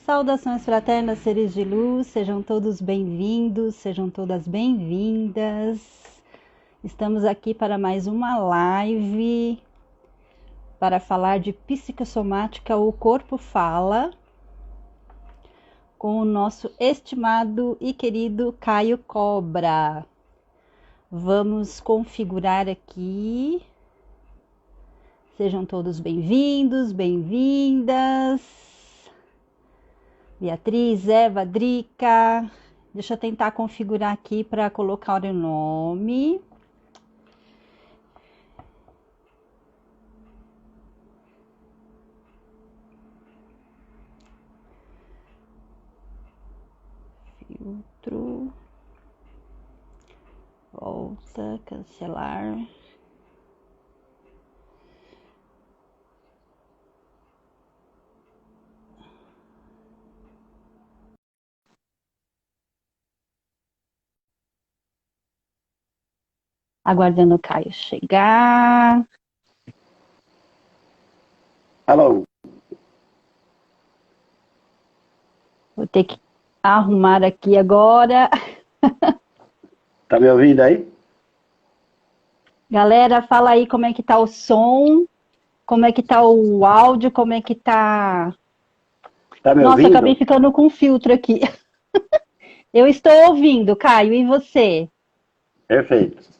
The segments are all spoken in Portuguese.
Saudações fraternas, seres de luz, sejam todos bem-vindos, sejam todas bem-vindas. Estamos aqui para mais uma live para falar de psicossomática, o corpo fala, com o nosso estimado e querido Caio Cobra. Vamos configurar aqui. Sejam todos bem-vindos, bem-vindas. Beatriz, Eva, Drica. Deixa eu tentar configurar aqui para colocar o nome. Filtro. Volta, cancelar. Aguardando o Caio chegar. Alô. Vou ter que arrumar aqui agora. Tá me ouvindo aí? Galera, fala aí como é que tá o som, como é que tá o áudio, como é que tá... Tá me Nossa, ouvindo? acabei ficando com filtro aqui. Eu estou ouvindo, Caio, e você? Perfeito.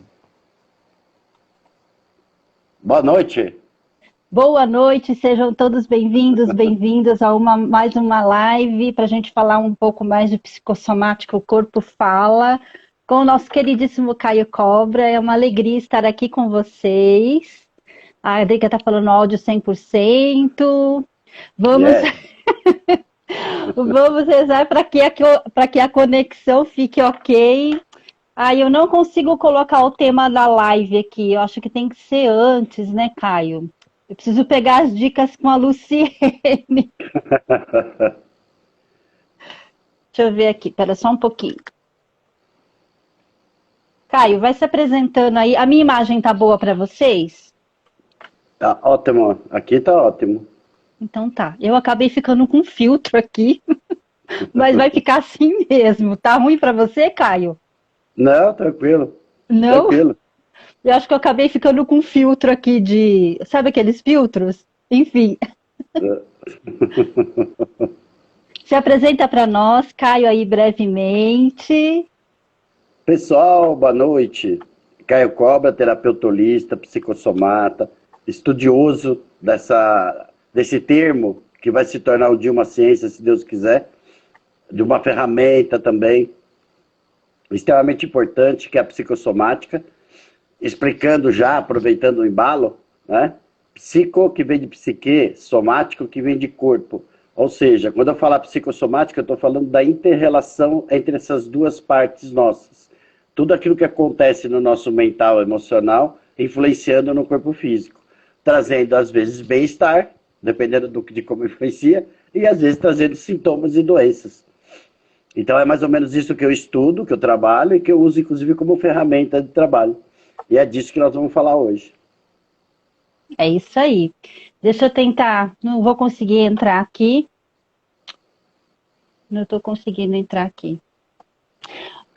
Boa noite. Boa noite, sejam todos bem-vindos, bem-vindas a mais uma live para a gente falar um pouco mais de psicossomática, o corpo fala, com o nosso queridíssimo Caio Cobra. É uma alegria estar aqui com vocês. A Drica está falando áudio 100%. Vamos, vamos rezar para que a conexão fique ok. Aí eu não consigo colocar o tema da live aqui. Eu acho que tem que ser antes, né, Caio? Eu preciso pegar as dicas com a Luciene. Deixa eu ver aqui, espera só um pouquinho. Caio, vai se apresentando aí. A minha imagem tá boa para vocês? Tá ótimo. Aqui tá ótimo. Então tá. Eu acabei ficando com filtro aqui, mas vai ficar assim mesmo. Tá ruim para você, Caio? Não, tranquilo. Não? Tranquilo. Eu acho que eu acabei ficando com filtro aqui de... Sabe aqueles filtros? Enfim. Se apresenta para nós, Caio, aí brevemente. Pessoal, boa noite. Caio Cobra, terapeuta holista, psicossomata, estudioso desse termo que vai se tornar um dia uma ciência, se Deus quiser, de uma ferramenta também extremamente importante, que é a psicossomática, explicando já, aproveitando o embalo, né? Psico, que vem de psique, somático, que vem de corpo. Ou seja, quando eu falar psicossomática, eu estou falando da inter-relação entre essas duas partes nossas. Tudo aquilo que acontece no nosso mental, emocional, influenciando no corpo físico. Trazendo, às vezes, bem-estar, dependendo de como influencia, e às vezes trazendo sintomas e doenças. Então é mais ou menos isso que eu estudo, que eu trabalho e que eu uso, inclusive, como ferramenta de trabalho. E é disso que nós vamos falar hoje. É isso aí. Deixa eu tentar. Não vou conseguir entrar aqui. Não estou conseguindo entrar aqui.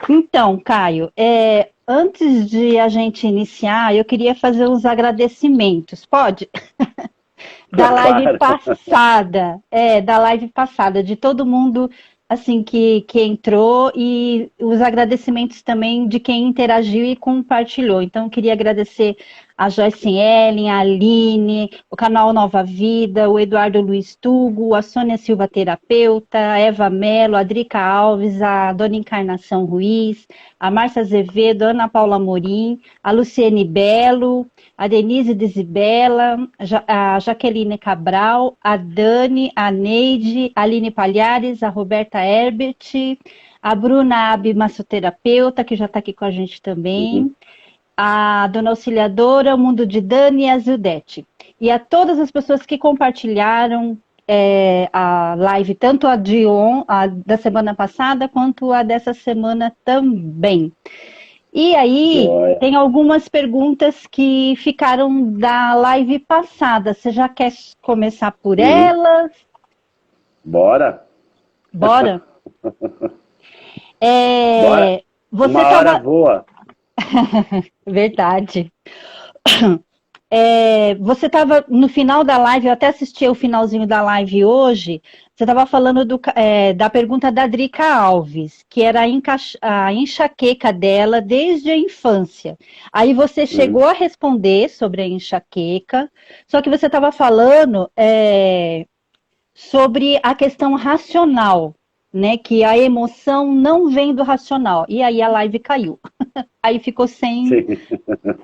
Então, Caio, antes de a gente iniciar, eu queria fazer os agradecimentos. Pode? Da live Claro. passada. Da live passada, de todo mundo assim que entrou e os agradecimentos também de quem interagiu e compartilhou. Então, eu queria agradecer a Joyce Ellen, a Aline, o canal Nova Vida, o Eduardo Luiz Tugo, a Sônia Silva Terapeuta, a Eva Mello, a Drica Alves, a Dona Encarnação Ruiz, a Márcia Azevedo, a Ana Paula Morim, a Luciene Belo, a Denise Desibela, a Jaqueline Cabral, a Dani, a Neide, a Aline Palhares, a Roberta Herbert, a Bruna Abi, massoterapeuta, que já está aqui com a gente também, a Dona Auxiliadora, o Mundo de Dani e a Zildete. E a todas as pessoas que compartilharam a live, tanto a da semana passada, quanto a dessa semana também. E aí, Joia. tem algumas perguntas que ficaram da live passada. Você já quer começar por elas? Bora. Bora? Bora? Você Uma hora tava... voa. Verdade. Você estava no final da live, eu até assisti o finalzinho da live hoje, você estava falando da pergunta da Drica Alves, que era a enxaqueca dela desde a infância. Aí você chegou a responder sobre a enxaqueca, só que você estava falando sobre a questão racional, né? Que a emoção não vem do racional. E aí a live caiu. Aí Sim.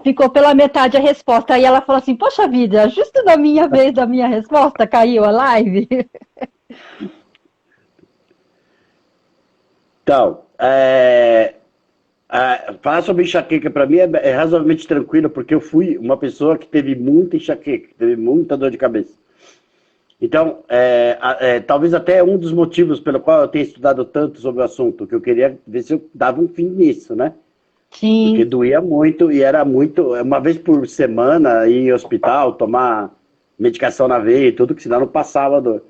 ficou pela metade a resposta. Aí ela falou assim, poxa vida, justo na minha vez da minha resposta, caiu a live. Então, falar sobre enxaqueca para mim é razoavelmente tranquilo, porque eu fui uma pessoa que teve muita enxaqueca, que teve muita dor de cabeça. Então, talvez até um dos motivos pelo qual eu tenho estudado tanto sobre o assunto, que eu queria ver se eu dava um fim nisso, né? Porque Sim. doía muito e era muito, uma vez por semana ir ao hospital, tomar medicação na veia e tudo, que senão não passava a dor.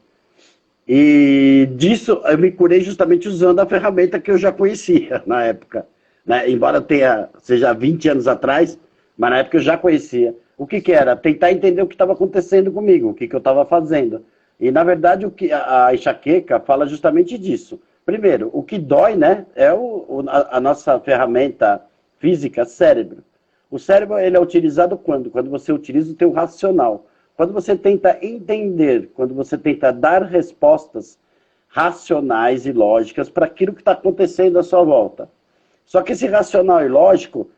E disso eu me curei justamente usando a ferramenta que eu já conhecia na época, né? Embora seja 20 anos atrás, mas na época eu já conhecia. O que era? Tentar entender o que estava acontecendo comigo, o que eu estava fazendo. E na verdade a enxaqueca fala justamente disso. Primeiro, o que dói, né, é a nossa ferramenta física, cérebro. O cérebro ele é utilizado quando? Quando você utiliza o teu racional. Quando você tenta entender, quando você tenta dar respostas racionais e lógicas para aquilo que está acontecendo à sua volta. Só que esse racional e lógico,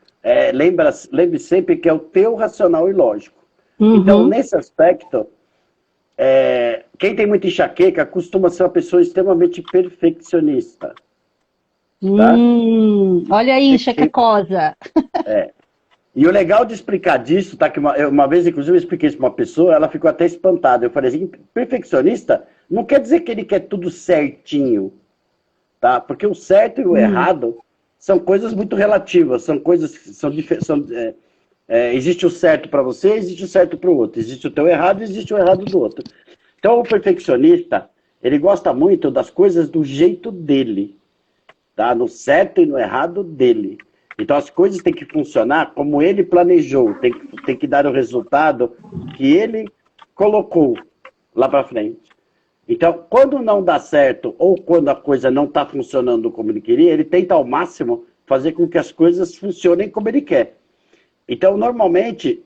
lembre sempre que é o teu racional e lógico. Então, nesse aspecto, quem tem muita enxaqueca costuma ser uma pessoa extremamente perfeccionista. Tá? Olha aí, enxaquecosa. E o legal de explicar disso, tá? Que uma vez, inclusive, eu expliquei isso para uma pessoa, ela ficou até espantada. Eu falei assim, perfeccionista não quer dizer que ele quer tudo certinho, tá? Porque o certo e o errado são coisas muito relativas, são coisas que existe o certo para você, existe o certo para o outro, existe o teu errado, existe o errado do outro. Então, o perfeccionista, ele gosta muito das coisas do jeito dele, tá? No certo e no errado dele. Então as coisas têm que funcionar como ele planejou, tem que dar o resultado que ele colocou lá para frente. Então, quando não dá certo ou quando a coisa não está funcionando como ele queria, ele tenta ao máximo fazer com que as coisas funcionem como ele quer. Então, normalmente,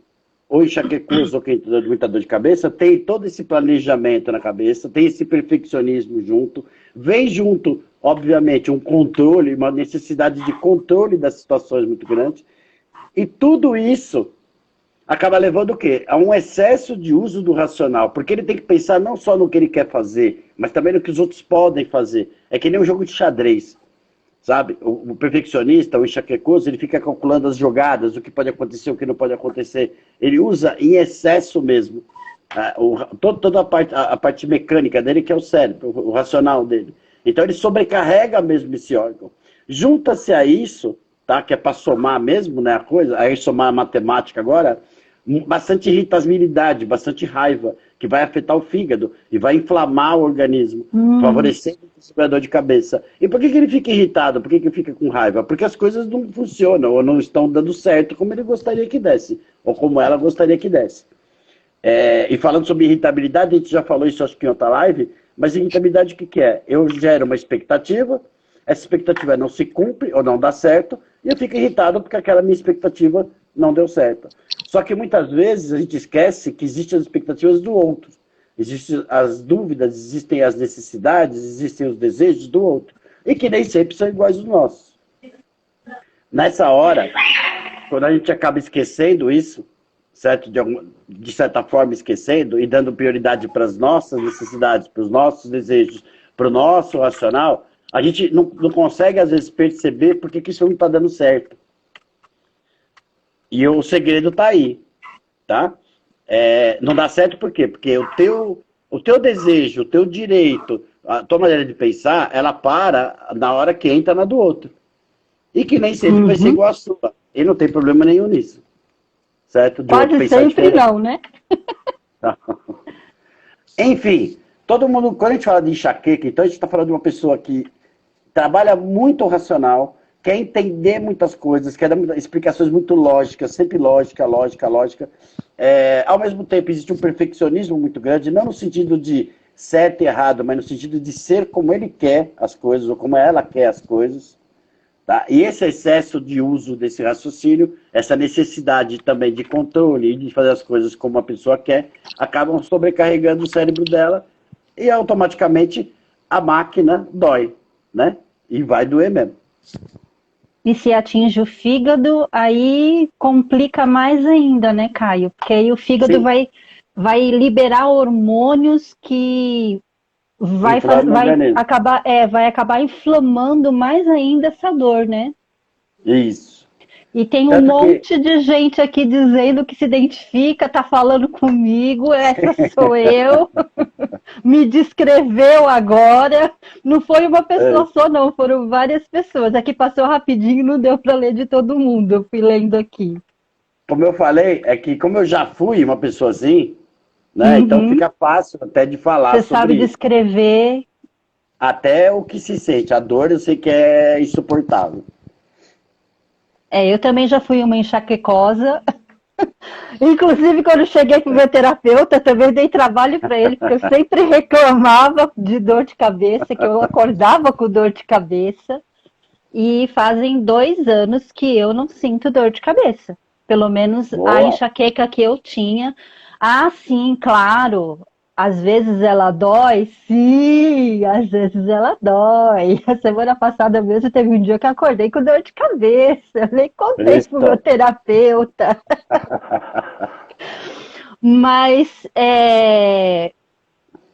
o enxaquecoso ou quem tem muita dor de cabeça tem todo esse planejamento na cabeça, tem esse perfeccionismo junto, vem junto, obviamente, um controle, uma necessidade de controle das situações muito grande, e tudo isso acaba levando o quê? A um excesso de uso do racional, porque ele tem que pensar não só no que ele quer fazer, mas também no que os outros podem fazer. É que nem um jogo de xadrez. Sabe? O perfeccionista, o enxaquecoso, ele fica calculando as jogadas, o que pode acontecer, o que não pode acontecer. Ele usa em excesso mesmo toda a parte mecânica dele, que é o cérebro, o racional dele. Então ele sobrecarrega mesmo esse órgão. Junta-se a isso, tá? Que é para somar mesmo, né, a coisa, aí somar a matemática agora, bastante irritabilidade, bastante raiva, que vai afetar o fígado e vai inflamar o organismo, favorecendo a dor de cabeça. E por que ele fica irritado? Por que ele fica com raiva? Porque as coisas não funcionam ou não estão dando certo como ele gostaria que desse, ou como ela gostaria que desse. E falando sobre irritabilidade, a gente já falou isso acho que em outra live, mas irritabilidade o que é? Eu gero uma expectativa, essa expectativa não se cumpre ou não dá certo, e eu fico irritado porque aquela minha expectativa não deu certo. Só que muitas vezes a gente esquece que existem as expectativas do outro. Existem as dúvidas, existem as necessidades, existem os desejos do outro. E que nem sempre são iguais aos nossos. Nessa hora, quando a gente acaba esquecendo isso, certo? De certa forma esquecendo e dando prioridade para as nossas necessidades, para os nossos desejos, para o nosso racional, a gente não consegue às vezes perceber por que isso não está dando certo. E o segredo está aí, tá? Não dá certo por quê? Porque o teu desejo, o teu direito, a tua maneira de pensar, ela para na hora que entra na do outro. E que nem sempre vai ser igual a sua. E não tem problema nenhum nisso. Certo? Quase sempre não, né? Enfim, todo mundo, quando a gente fala de enxaqueca, então a gente está falando de uma pessoa que trabalha muito racional, quer entender muitas coisas, quer dar explicações muito lógicas, sempre lógica, lógica, lógica. Ao mesmo tempo, existe um perfeccionismo muito grande, não no sentido de certo e errado, mas no sentido de ser como ele quer as coisas, ou como ela quer as coisas. Tá? E esse excesso de uso desse raciocínio, essa necessidade também de controle e de fazer as coisas como a pessoa quer, acabam sobrecarregando o cérebro dela e automaticamente a máquina dói, né? E vai doer mesmo. E se atinge o fígado, aí complica mais ainda, né, Caio? Porque aí o fígado Sim, vai liberar hormônios que inflama o organismo. vai acabar inflamando mais ainda essa dor, né? Isso. E tem um Tanto que, monte de gente aqui dizendo que se identifica, tá falando comigo, essa sou eu, me descreveu agora. Não foi uma pessoa só, não, foram várias pessoas. Aqui passou rapidinho, não deu para ler de todo mundo, eu fui lendo aqui. como eu falei, é que como eu já fui uma pessoa assim, né? Então Uhum. fica fácil até de falar Você sabe sobre isso. descrever. Até o que se sente, a dor eu sei que é insuportável. Eu também já fui uma enxaquecosa. Inclusive, quando eu cheguei para o meu terapeuta, também dei trabalho para ele, porque eu sempre reclamava de dor de cabeça, que eu acordava com dor de cabeça. E fazem 2 anos que eu não sinto dor de cabeça. Pelo menos a Boa. enxaqueca que eu tinha. Ah, sim, claro. Às vezes ela dói, sim, às vezes ela dói. A semana passada mesmo teve um dia que eu acordei com dor de cabeça. Eu nem contei pro meu Isso. terapeuta. Mas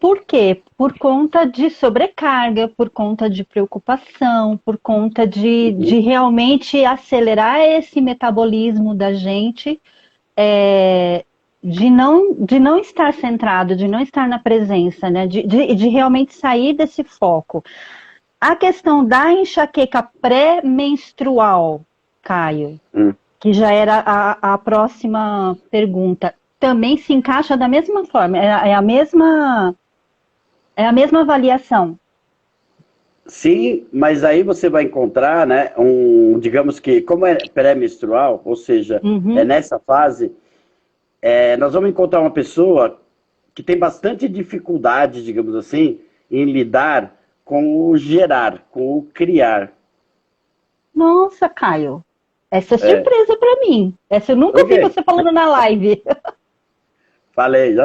por quê? Por conta de sobrecarga, por conta de preocupação, por conta de realmente acelerar esse metabolismo da gente, é, de não estar centrado, de não estar na presença, né? De realmente sair desse foco. A questão da enxaqueca pré-menstrual, Caio, Hum. que já era a próxima pergunta, também se encaixa da mesma forma, é a mesma avaliação. Sim, mas aí você vai encontrar, né, digamos que, como é pré-menstrual, ou seja, é Uhum, nessa fase, nós vamos encontrar uma pessoa que tem bastante dificuldade, digamos assim, em lidar com o gerar, com o criar. nossa, Caio, essa é É. surpresa para mim. Essa eu nunca Por ouvi quê? você falando na live. Falei,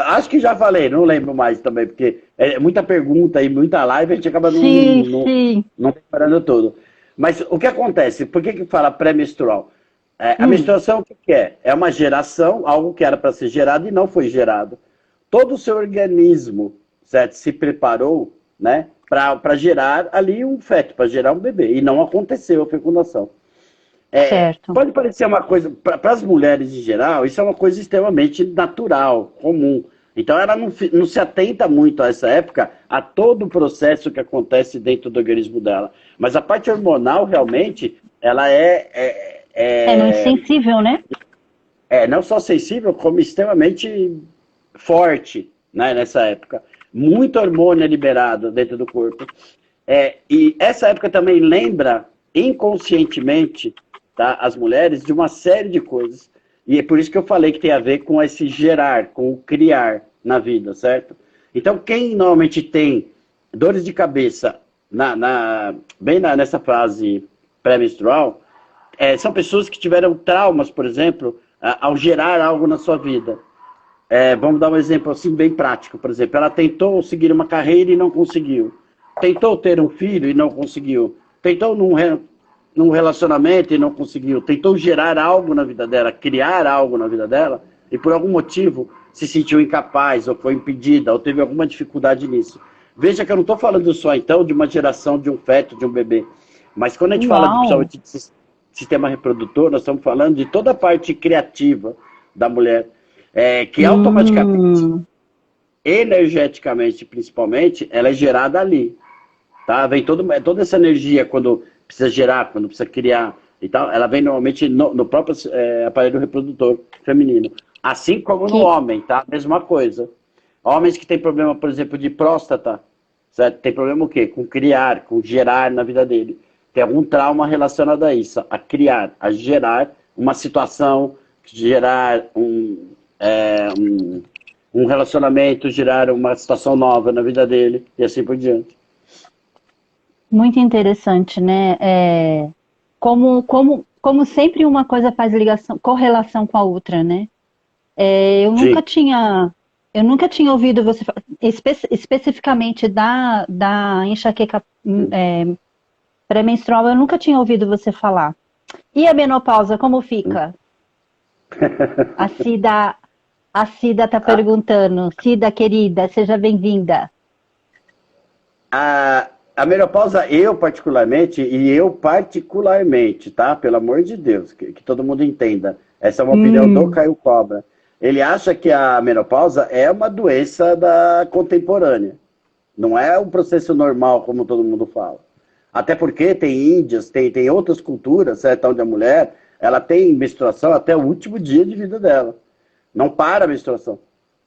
acho que já falei, não lembro mais também, porque é muita pergunta e muita live, a gente acaba Sim, sim. não preparando tudo. Mas o que acontece? Por que fala pré-menstrual? A Hum, menstruação, o que é? É uma geração, algo que era para ser gerado e não foi gerado. Todo o seu organismo, certo, se preparou, né, para gerar ali um feto, para gerar um bebê, e não aconteceu a fecundação. certo. Pode parecer uma coisa, para as mulheres em geral, isso é uma coisa extremamente natural, comum. Então ela não se atenta muito a essa época, a todo o processo que acontece dentro do organismo dela. Mas a parte hormonal, realmente, ela É muito sensível, né? não só sensível, como extremamente forte, né, nessa época. Muito hormônio é liberado dentro do corpo. E essa época também lembra inconscientemente, tá, as mulheres de uma série de coisas. E é por isso que eu falei que tem a ver com esse gerar, com o criar na vida, certo? Então, quem normalmente tem dores de cabeça nessa fase pré-menstrual, são pessoas que tiveram traumas, por exemplo, ao gerar algo na sua vida. Vamos dar um exemplo assim bem prático, por exemplo, ela tentou seguir uma carreira e não conseguiu. Tentou ter um filho e não conseguiu. Tentou num relacionamento e não conseguiu. Tentou gerar algo na vida dela, criar algo na vida dela, e por algum motivo se sentiu incapaz, ou foi impedida, ou teve alguma dificuldade nisso. Veja que eu não estou falando só, então, de uma geração de um feto, de um bebê. Mas quando a gente fala Uau! principalmente de sistema reprodutor, nós estamos falando de toda a parte criativa da mulher, que automaticamente, Hum, energeticamente principalmente, ela é gerada ali. Tá? Vem toda essa energia quando precisa gerar, quando precisa criar e tal, ela vem normalmente no próprio aparelho reprodutor feminino. Assim como no que, homem, tá? Mesma coisa. Homens que têm problema, por exemplo, de próstata, certo? Tem problema o quê? Com criar, com gerar na vida dele. Tem algum trauma relacionado a isso, a criar, a gerar uma situação, gerar um relacionamento, gerar uma situação nova na vida dele e assim por diante. Muito interessante, né? Como sempre uma coisa faz ligação, correlação com a outra, né? Eu Sim. nunca tinha ouvido você especificamente da enxaqueca pré-menstrual, eu nunca tinha ouvido você falar. E a menopausa, como fica? A Cida está perguntando. Cida, querida, seja bem-vinda. A menopausa, eu particularmente, tá? Pelo amor de Deus, que todo mundo entenda. Essa é uma opinião do Caio Cobra. Ele acha que a menopausa é uma doença contemporânea. Não é um processo normal, como todo mundo fala. Até porque tem índias, tem outras culturas, certo? Onde a mulher, ela tem menstruação até o último dia de vida dela. Não para a menstruação,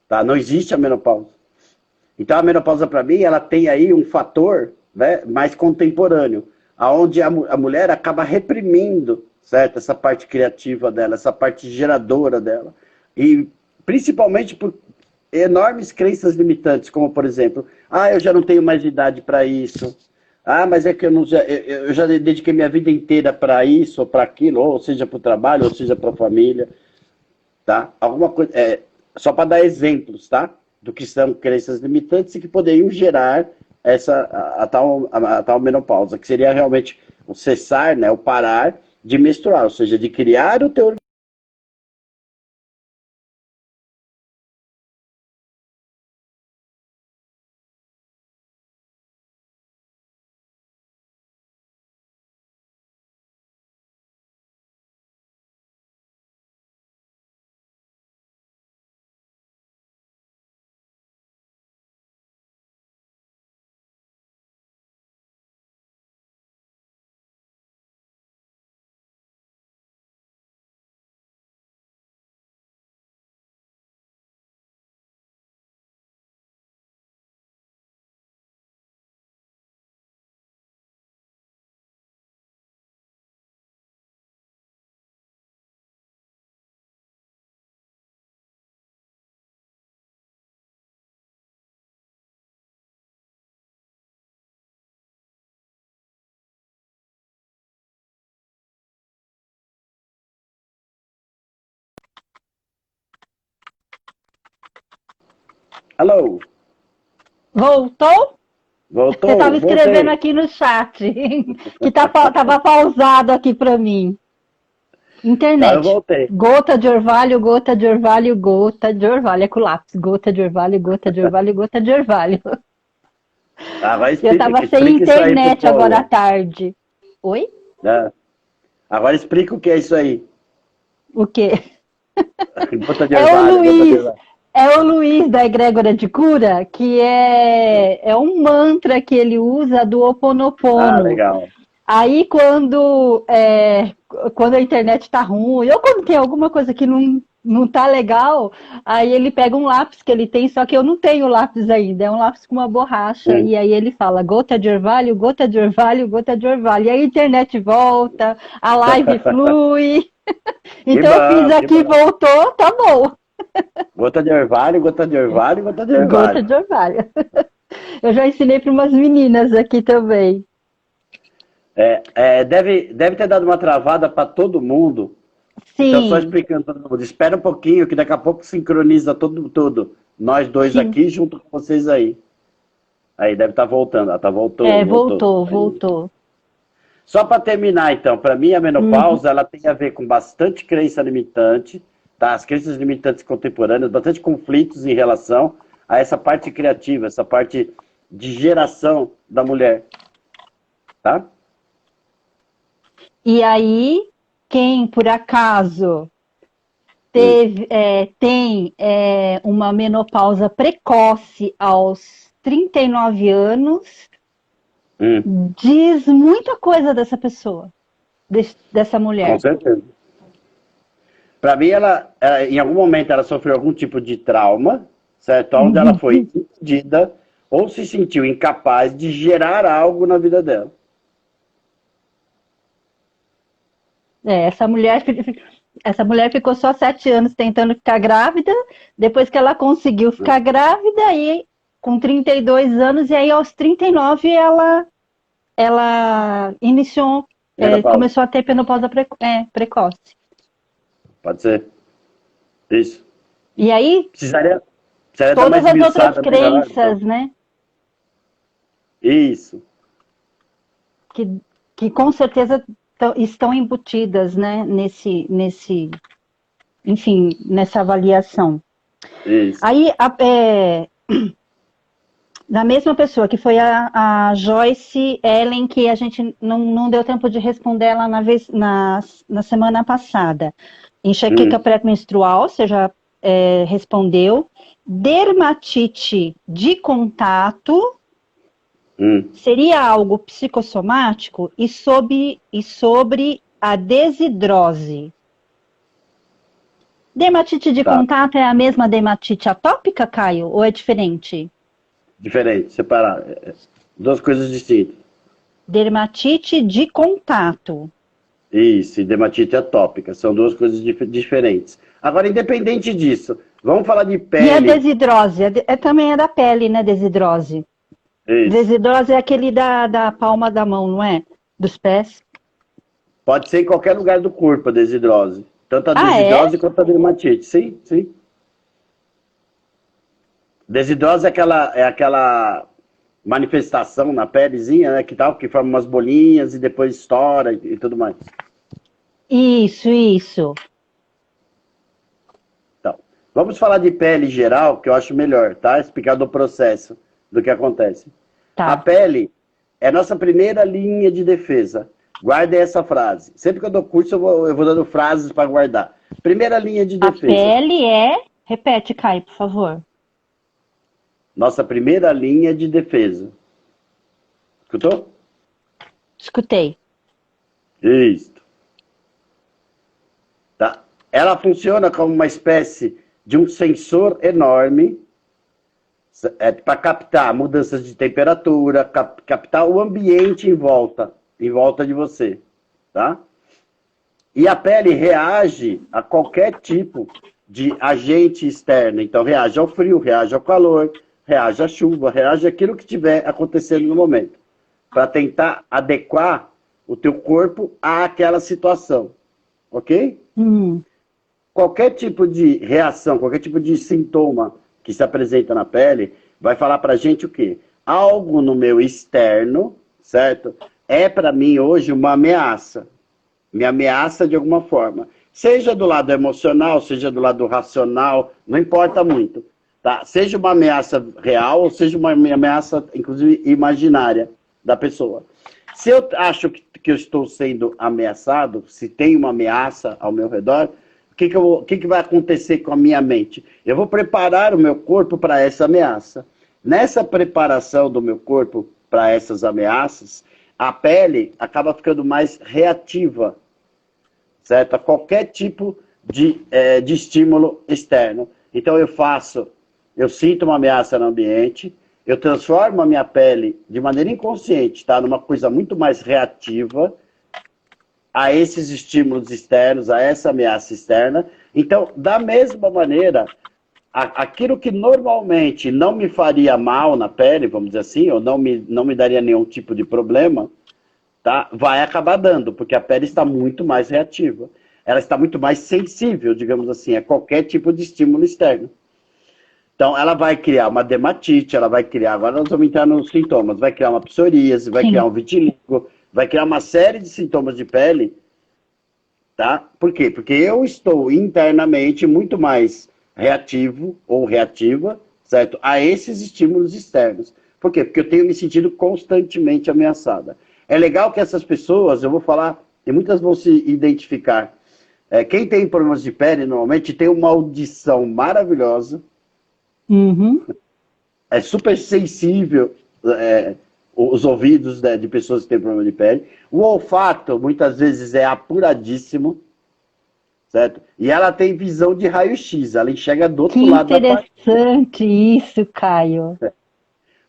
tá? Não existe a menopausa. Então a menopausa, para mim, ela tem aí um fator, né, mais contemporâneo, aonde a mulher acaba reprimindo, certo? Essa parte criativa dela, essa parte geradora dela. E principalmente por enormes crenças limitantes, como por exemplo, eu já não tenho mais idade para isso. Mas é que eu já dediquei minha vida inteira para isso ou para aquilo, ou seja, para o trabalho, ou seja, para a família. Tá? Alguma coisa, só para dar exemplos, tá? Do que são crenças limitantes e que poderiam gerar a tal menopausa, que seria realmente o cessar, né, o parar de menstruar, ou seja, de criar o teu. Alô? Voltou? Você Voltou? estava escrevendo Voltei. aqui no chat, que tava pausado aqui para mim. Então eu Internet. voltei. Gota de orvalho, gota de orvalho, gota de orvalho. É com lápis. Gota de orvalho, gota de orvalho, gota de orvalho. Agora Eu tava sem explica isso aí pro internet agora à povo. tarde. Oi? Né? Agora explica o que é isso aí. O quê? Gota de É o orvalho, gota de Luiz. orvalho. É o Luiz da Egrégora de Cura, que é um mantra que ele usa do Ho Oponopono. Legal. Aí quando a internet tá ruim, ou quando tem alguma coisa que não tá legal, aí ele pega um lápis que ele tem, só que eu não tenho lápis ainda, é um lápis com uma borracha, e aí ele fala gota de orvalho, gota de orvalho, gota de orvalho. E aí a internet volta, a live flui. Então eu fiz aqui, voltou, tá bom. Gota de orvalho, gota de orvalho, gota de Gota orvalho. de orvalho. Eu já ensinei para umas meninas aqui também. Deve ter dado uma travada para todo mundo. Então, só Sim, explicando para todo mundo. Espera um pouquinho, que daqui a pouco sincroniza tudo. Nós dois sim. aqui, junto com vocês aí. Aí deve estar voltando. Voltou. Voltou. Só para terminar, então, para mim a Uhum. menopausa ela tem a ver com bastante crença limitante, tá? As crenças limitantes contemporâneas, bastante conflitos em relação a essa parte criativa, essa parte de geração da mulher, tá? E aí, quem por acaso Hum. tem uma menopausa precoce aos 39 anos, Hum. diz muita coisa dessa pessoa, dessa Com mulher. certeza. Para mim, em algum momento, ela sofreu algum tipo de trauma, certo? Onde ela foi impedida ou se sentiu incapaz de gerar algo na vida dela. Essa mulher ficou só 7 anos tentando ficar grávida, depois que ela conseguiu ficar grávida, aí com 32 anos, e aí aos 39 ela iniciou, Menopausa. começou a ter menopausa precoce. Pode ser. Isso. E aí, Precisaria dar uma todas as outras esmiuçada melhor, então. crenças, né, Isso. que com certeza estão embutidas, né, enfim, nessa avaliação. Isso. Aí, da mesma pessoa, que foi a Joyce Ellen, que a gente não deu tempo de responder ela na semana passada. Enxaqueca pré-menstrual, você já respondeu. Dermatite de contato seria algo psicossomático e sobre a desidrose. Dermatite de contato é a mesma dermatite atópica, Caio, ou é diferente? Diferente, separar. Duas coisas distintas. Dermatite de contato. Isso, e dermatite atópica. São duas coisas diferentes. Agora, independente disso, vamos falar de pele. E a desidrose? Também é da pele, né, desidrose? Isso. Desidrose é aquele da palma da mão, não é? Dos pés. Pode ser em qualquer lugar do corpo a desidrose. Tanto a desidrose quanto a dermatite. Sim, sim. Desidrose é aquela manifestação na pelezinha, né, que forma umas bolinhas e depois estoura e tudo mais. Isso. Então, vamos falar de pele geral, que eu acho melhor, tá? Explicar do processo, do que acontece. Tá. A pele é a nossa primeira linha de defesa. Guardem essa frase. Sempre que eu dou curso, eu vou dando frases para guardar. Primeira linha de defesa. A pele é... Repete, Caio, por favor. Nossa primeira linha de defesa. Escutou? Escutei. Isso. Tá? Ela funciona como uma espécie de um sensor enorme para captar mudanças de temperatura, captar o ambiente em volta de você. Tá? E a pele reage a qualquer tipo de agente externo. Então, reage ao frio, reage ao calor, reage à chuva, reage àquilo que estiver acontecendo no momento, para tentar adequar o teu corpo àquela situação, ok? Qualquer tipo de reação, qualquer tipo de sintoma que se apresenta na pele, vai falar para a gente o quê? Algo no meu externo, certo? É para mim hoje uma ameaça, me ameaça de alguma forma. Seja do lado emocional, seja do lado racional, não importa muito. Tá? Seja uma ameaça real, ou seja uma ameaça, inclusive, imaginária da pessoa. Se eu acho que eu estou sendo ameaçado, se tem uma ameaça ao meu redor, o que vai acontecer com a minha mente? Eu vou preparar o meu corpo para essa ameaça. Nessa preparação do meu corpo para essas ameaças, a pele acaba ficando mais reativa, certo? A qualquer tipo de estímulo externo. Então eu sinto uma ameaça no ambiente, eu transformo a minha pele de maneira inconsciente, tá? Numa coisa muito mais reativa a esses estímulos externos, a essa ameaça externa. Então, da mesma maneira, aquilo que normalmente não me faria mal na pele, vamos dizer assim, ou não me daria nenhum tipo de problema, tá? Vai acabar dando, porque a pele está muito mais reativa. Ela está muito mais sensível, digamos assim, a qualquer tipo de estímulo externo. Então, ela vai criar uma dermatite, ela vai criar, agora nós vamos entrar nos sintomas, vai criar uma psoríase, vai criar um vitiligo, vai criar uma série de sintomas de pele, tá? Por quê? Porque eu estou internamente muito mais reativo ou reativa, certo? A esses estímulos externos. Por quê? Porque eu tenho me sentido constantemente ameaçada. É legal que essas pessoas, eu vou falar, e muitas vão se identificar. Quem tem problemas de pele, normalmente, tem uma audição maravilhosa, é super sensível os ouvidos, né, de pessoas que têm problema de pele. O olfato, muitas vezes, é apuradíssimo, certo? E ela tem visão de raio-x, ela enxerga do Que outro lado da parede. interessante isso, Caio.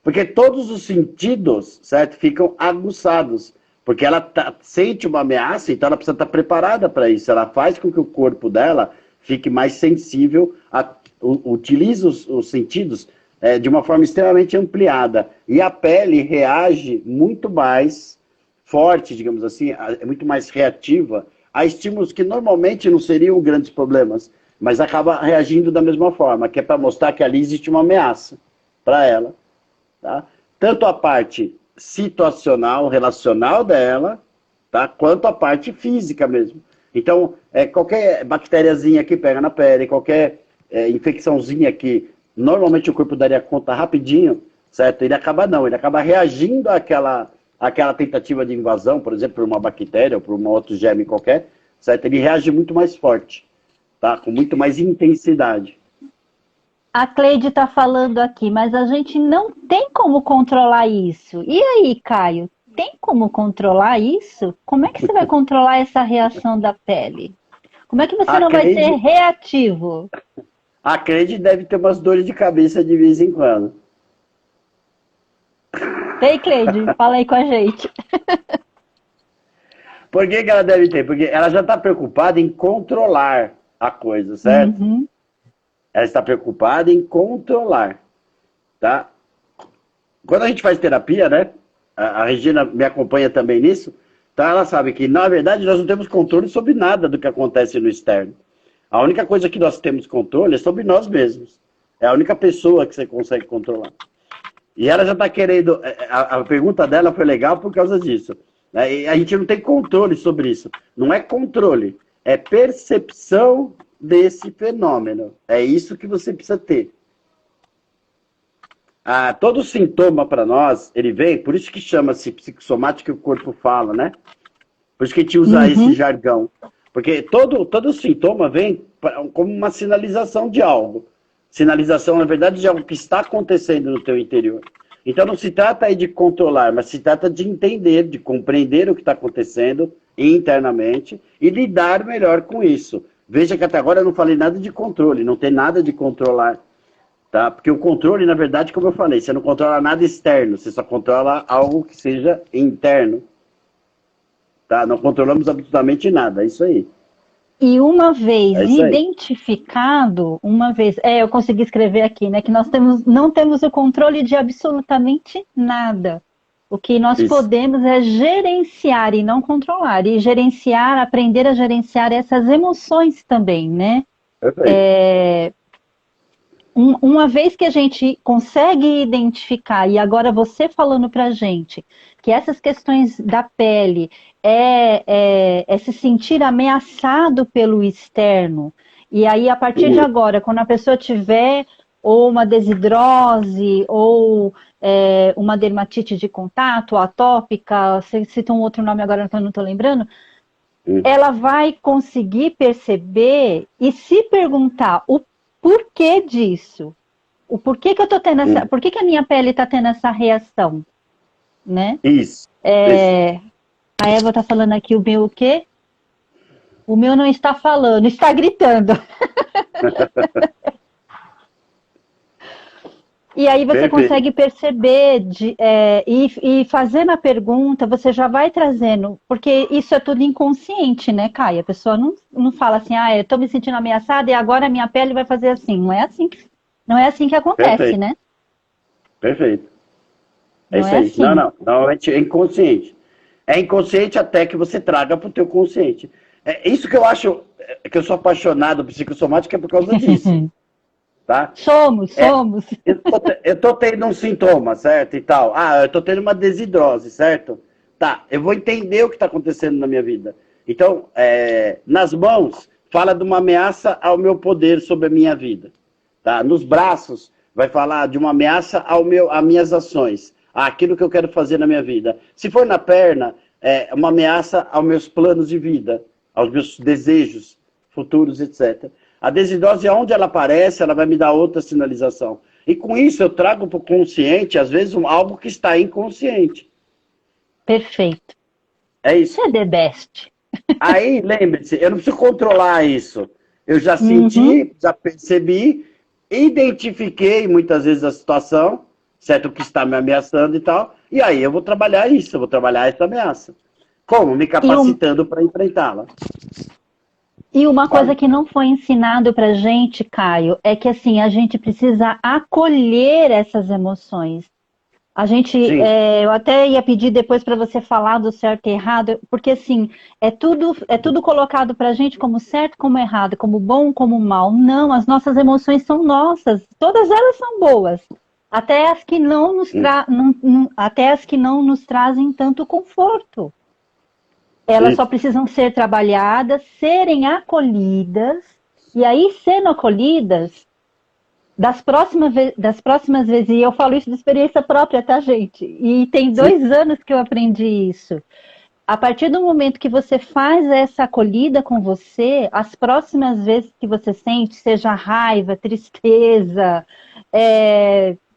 Porque todos os sentidos, certo, ficam aguçados. Porque ela sente uma ameaça, então ela precisa estar preparada para isso. Ela faz com que o corpo dela fique mais sensível, utiliza os sentidos de uma forma extremamente ampliada. E a pele reage muito mais forte, digamos assim, é muito mais reativa a estímulos que normalmente não seriam grandes problemas, mas acaba reagindo da mesma forma, que é para mostrar que ali existe uma ameaça para ela. Tá? Tanto a parte situacional, relacional dela, tá? Quanto a parte física mesmo. Então, qualquer bactériazinha que pega na pele, qualquer infecçãozinha que normalmente o corpo daria conta rapidinho, certo? Ele acaba reagindo àquela tentativa de invasão, por exemplo, por uma bactéria ou por um outro germe qualquer, certo? Ele reage muito mais forte, tá? Com muito mais intensidade. A Cleide está falando aqui, mas a gente não tem como controlar isso. E aí, Caio, tem como controlar isso? Como é que você vai controlar essa reação da pele? Como é que você não vai ser reativo? A Cleide deve ter umas dores de cabeça de vez em quando. Tem, Cleide? Fala aí com a gente. Por que ela deve ter? Porque ela já está preocupada em controlar a coisa, certo? Uhum. Ela está preocupada em controlar, tá? Quando a gente faz terapia, né? A Regina me acompanha também nisso, então ela sabe que, na verdade, nós não temos controle sobre nada do que acontece no externo. A única coisa que nós temos controle é sobre nós mesmos. É a única pessoa que você consegue controlar. E ela já está querendo... A pergunta dela foi legal por causa disso. Né? E a gente não tem controle sobre isso. Não é controle, é percepção desse fenômeno. É isso que você precisa ter. Todo sintoma para nós, ele vem, por isso que chama-se psicossomático que o corpo fala, né? Por isso que a gente usa esse jargão. Porque todo sintoma vem como uma sinalização de algo. Sinalização, na verdade, de algo que está acontecendo no teu interior. Então não se trata aí de controlar, mas se trata de entender, de compreender o que está acontecendo internamente e lidar melhor com isso. Veja que até agora eu não falei nada de controle, não tem nada de controlar. Tá? Porque o controle, na verdade, como eu falei, você não controla nada externo, você só controla algo que seja interno. Tá? Não controlamos absolutamente nada, é isso aí. E uma vez identificado, eu consegui escrever aqui, né, que nós não temos o controle de absolutamente nada. O que nós podemos é gerenciar e não controlar. E gerenciar, aprender a gerenciar essas emoções também, né? Uma vez que a gente consegue identificar, e agora você falando pra gente, que essas questões da pele é se sentir ameaçado pelo externo, e aí a partir de agora, quando a pessoa tiver ou uma desidrose, ou uma dermatite de contato, atópica, você cita um outro nome agora que eu não estou lembrando, ela vai conseguir perceber e se perguntar o porquê disso? O porquê que eu tô tendo essa. Por que a minha pele está tendo essa reação? Né? Isso. A Eva tá falando aqui o meu o quê? O meu não está falando, está gritando. E aí você consegue perceber e fazendo a pergunta, você já vai trazendo, porque isso é tudo inconsciente, né, Caia? A pessoa não fala assim, eu tô me sentindo ameaçada e agora a minha pele vai fazer assim. Não é assim que acontece, né? Perfeito. É isso aí. Assim. Não. Normalmente é inconsciente. É inconsciente até que você traga para o teu consciente. É isso que eu acho, que eu sou apaixonado por psicossomática é por causa disso. Tá? Somos. Eu tô tendo um sintoma, certo? E tal. Eu tô tendo uma desidrose, certo? Tá, eu vou entender o que está acontecendo na minha vida. Então, nas mãos, fala de uma ameaça ao meu poder sobre a minha vida. Tá? Nos braços, vai falar de uma ameaça às minhas ações, àquilo que eu quero fazer na minha vida. Se for na perna, uma ameaça aos meus planos de vida, aos meus desejos futuros, etc. A desidrose, onde ela aparece, ela vai me dar outra sinalização. E com isso eu trago para o consciente, às vezes, algo que está inconsciente. Perfeito. É isso. Você é the best. Aí, lembre-se, eu não preciso controlar isso. Eu já Uhum. senti, já percebi, identifiquei muitas vezes a situação, certo? O que está me ameaçando e tal. E aí eu vou trabalhar isso, eu vou trabalhar essa ameaça. Como? Me E, um, capacitando para enfrentá-la. e uma coisa Fale. que não foi ensinado pra gente, Caio, é que assim, a gente precisa acolher essas emoções. A gente, Sim. eu até ia pedir depois para você falar do certo e errado, porque assim, é tudo colocado para a gente como certo, como errado, como bom, como mal. Não, as nossas emoções são nossas, todas elas são boas, até as que não nos, Hum, até as que não nos trazem tanto conforto. Elas só isso. precisam ser trabalhadas, serem acolhidas, e aí, sendo acolhidas, das próximas vezes, e eu falo isso de experiência própria, tá, gente? E tem Sim. 2 anos que eu aprendi isso. A partir do momento que você faz essa acolhida com você, as próximas vezes que você sente, seja raiva, tristeza,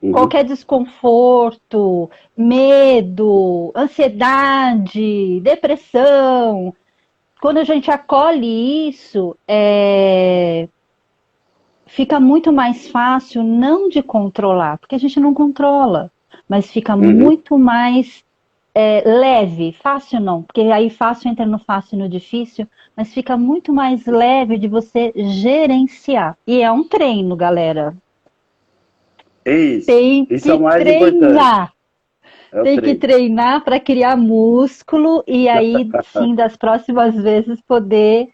Uhum. qualquer desconforto, medo, ansiedade, depressão, quando a gente acolhe isso, fica muito mais fácil não de controlar, porque a gente não controla, mas fica Uhum. muito mais leve, fácil não, porque aí fácil entra no fácil e no difícil, mas fica muito mais leve de você gerenciar. E é um treino, galera. Isso. Tem Isso é o que mais importante. treinar. É o Tem que treino. treinar para criar músculo e aí sim, das próximas vezes, poder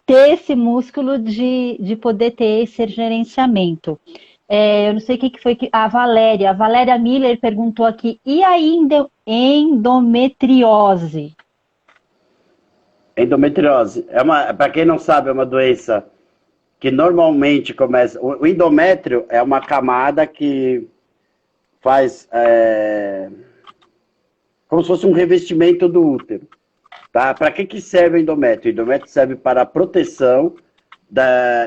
ter esse músculo de poder ter esse gerenciamento. Eu não sei o que que foi que. A Valéria Miller perguntou aqui, e a endometriose? Endometriose. Para quem não sabe, é uma doença que normalmente começa. O endométrio é uma camada que faz como se fosse um revestimento do útero. Tá? Para que serve o endométrio? O endométrio serve para a proteção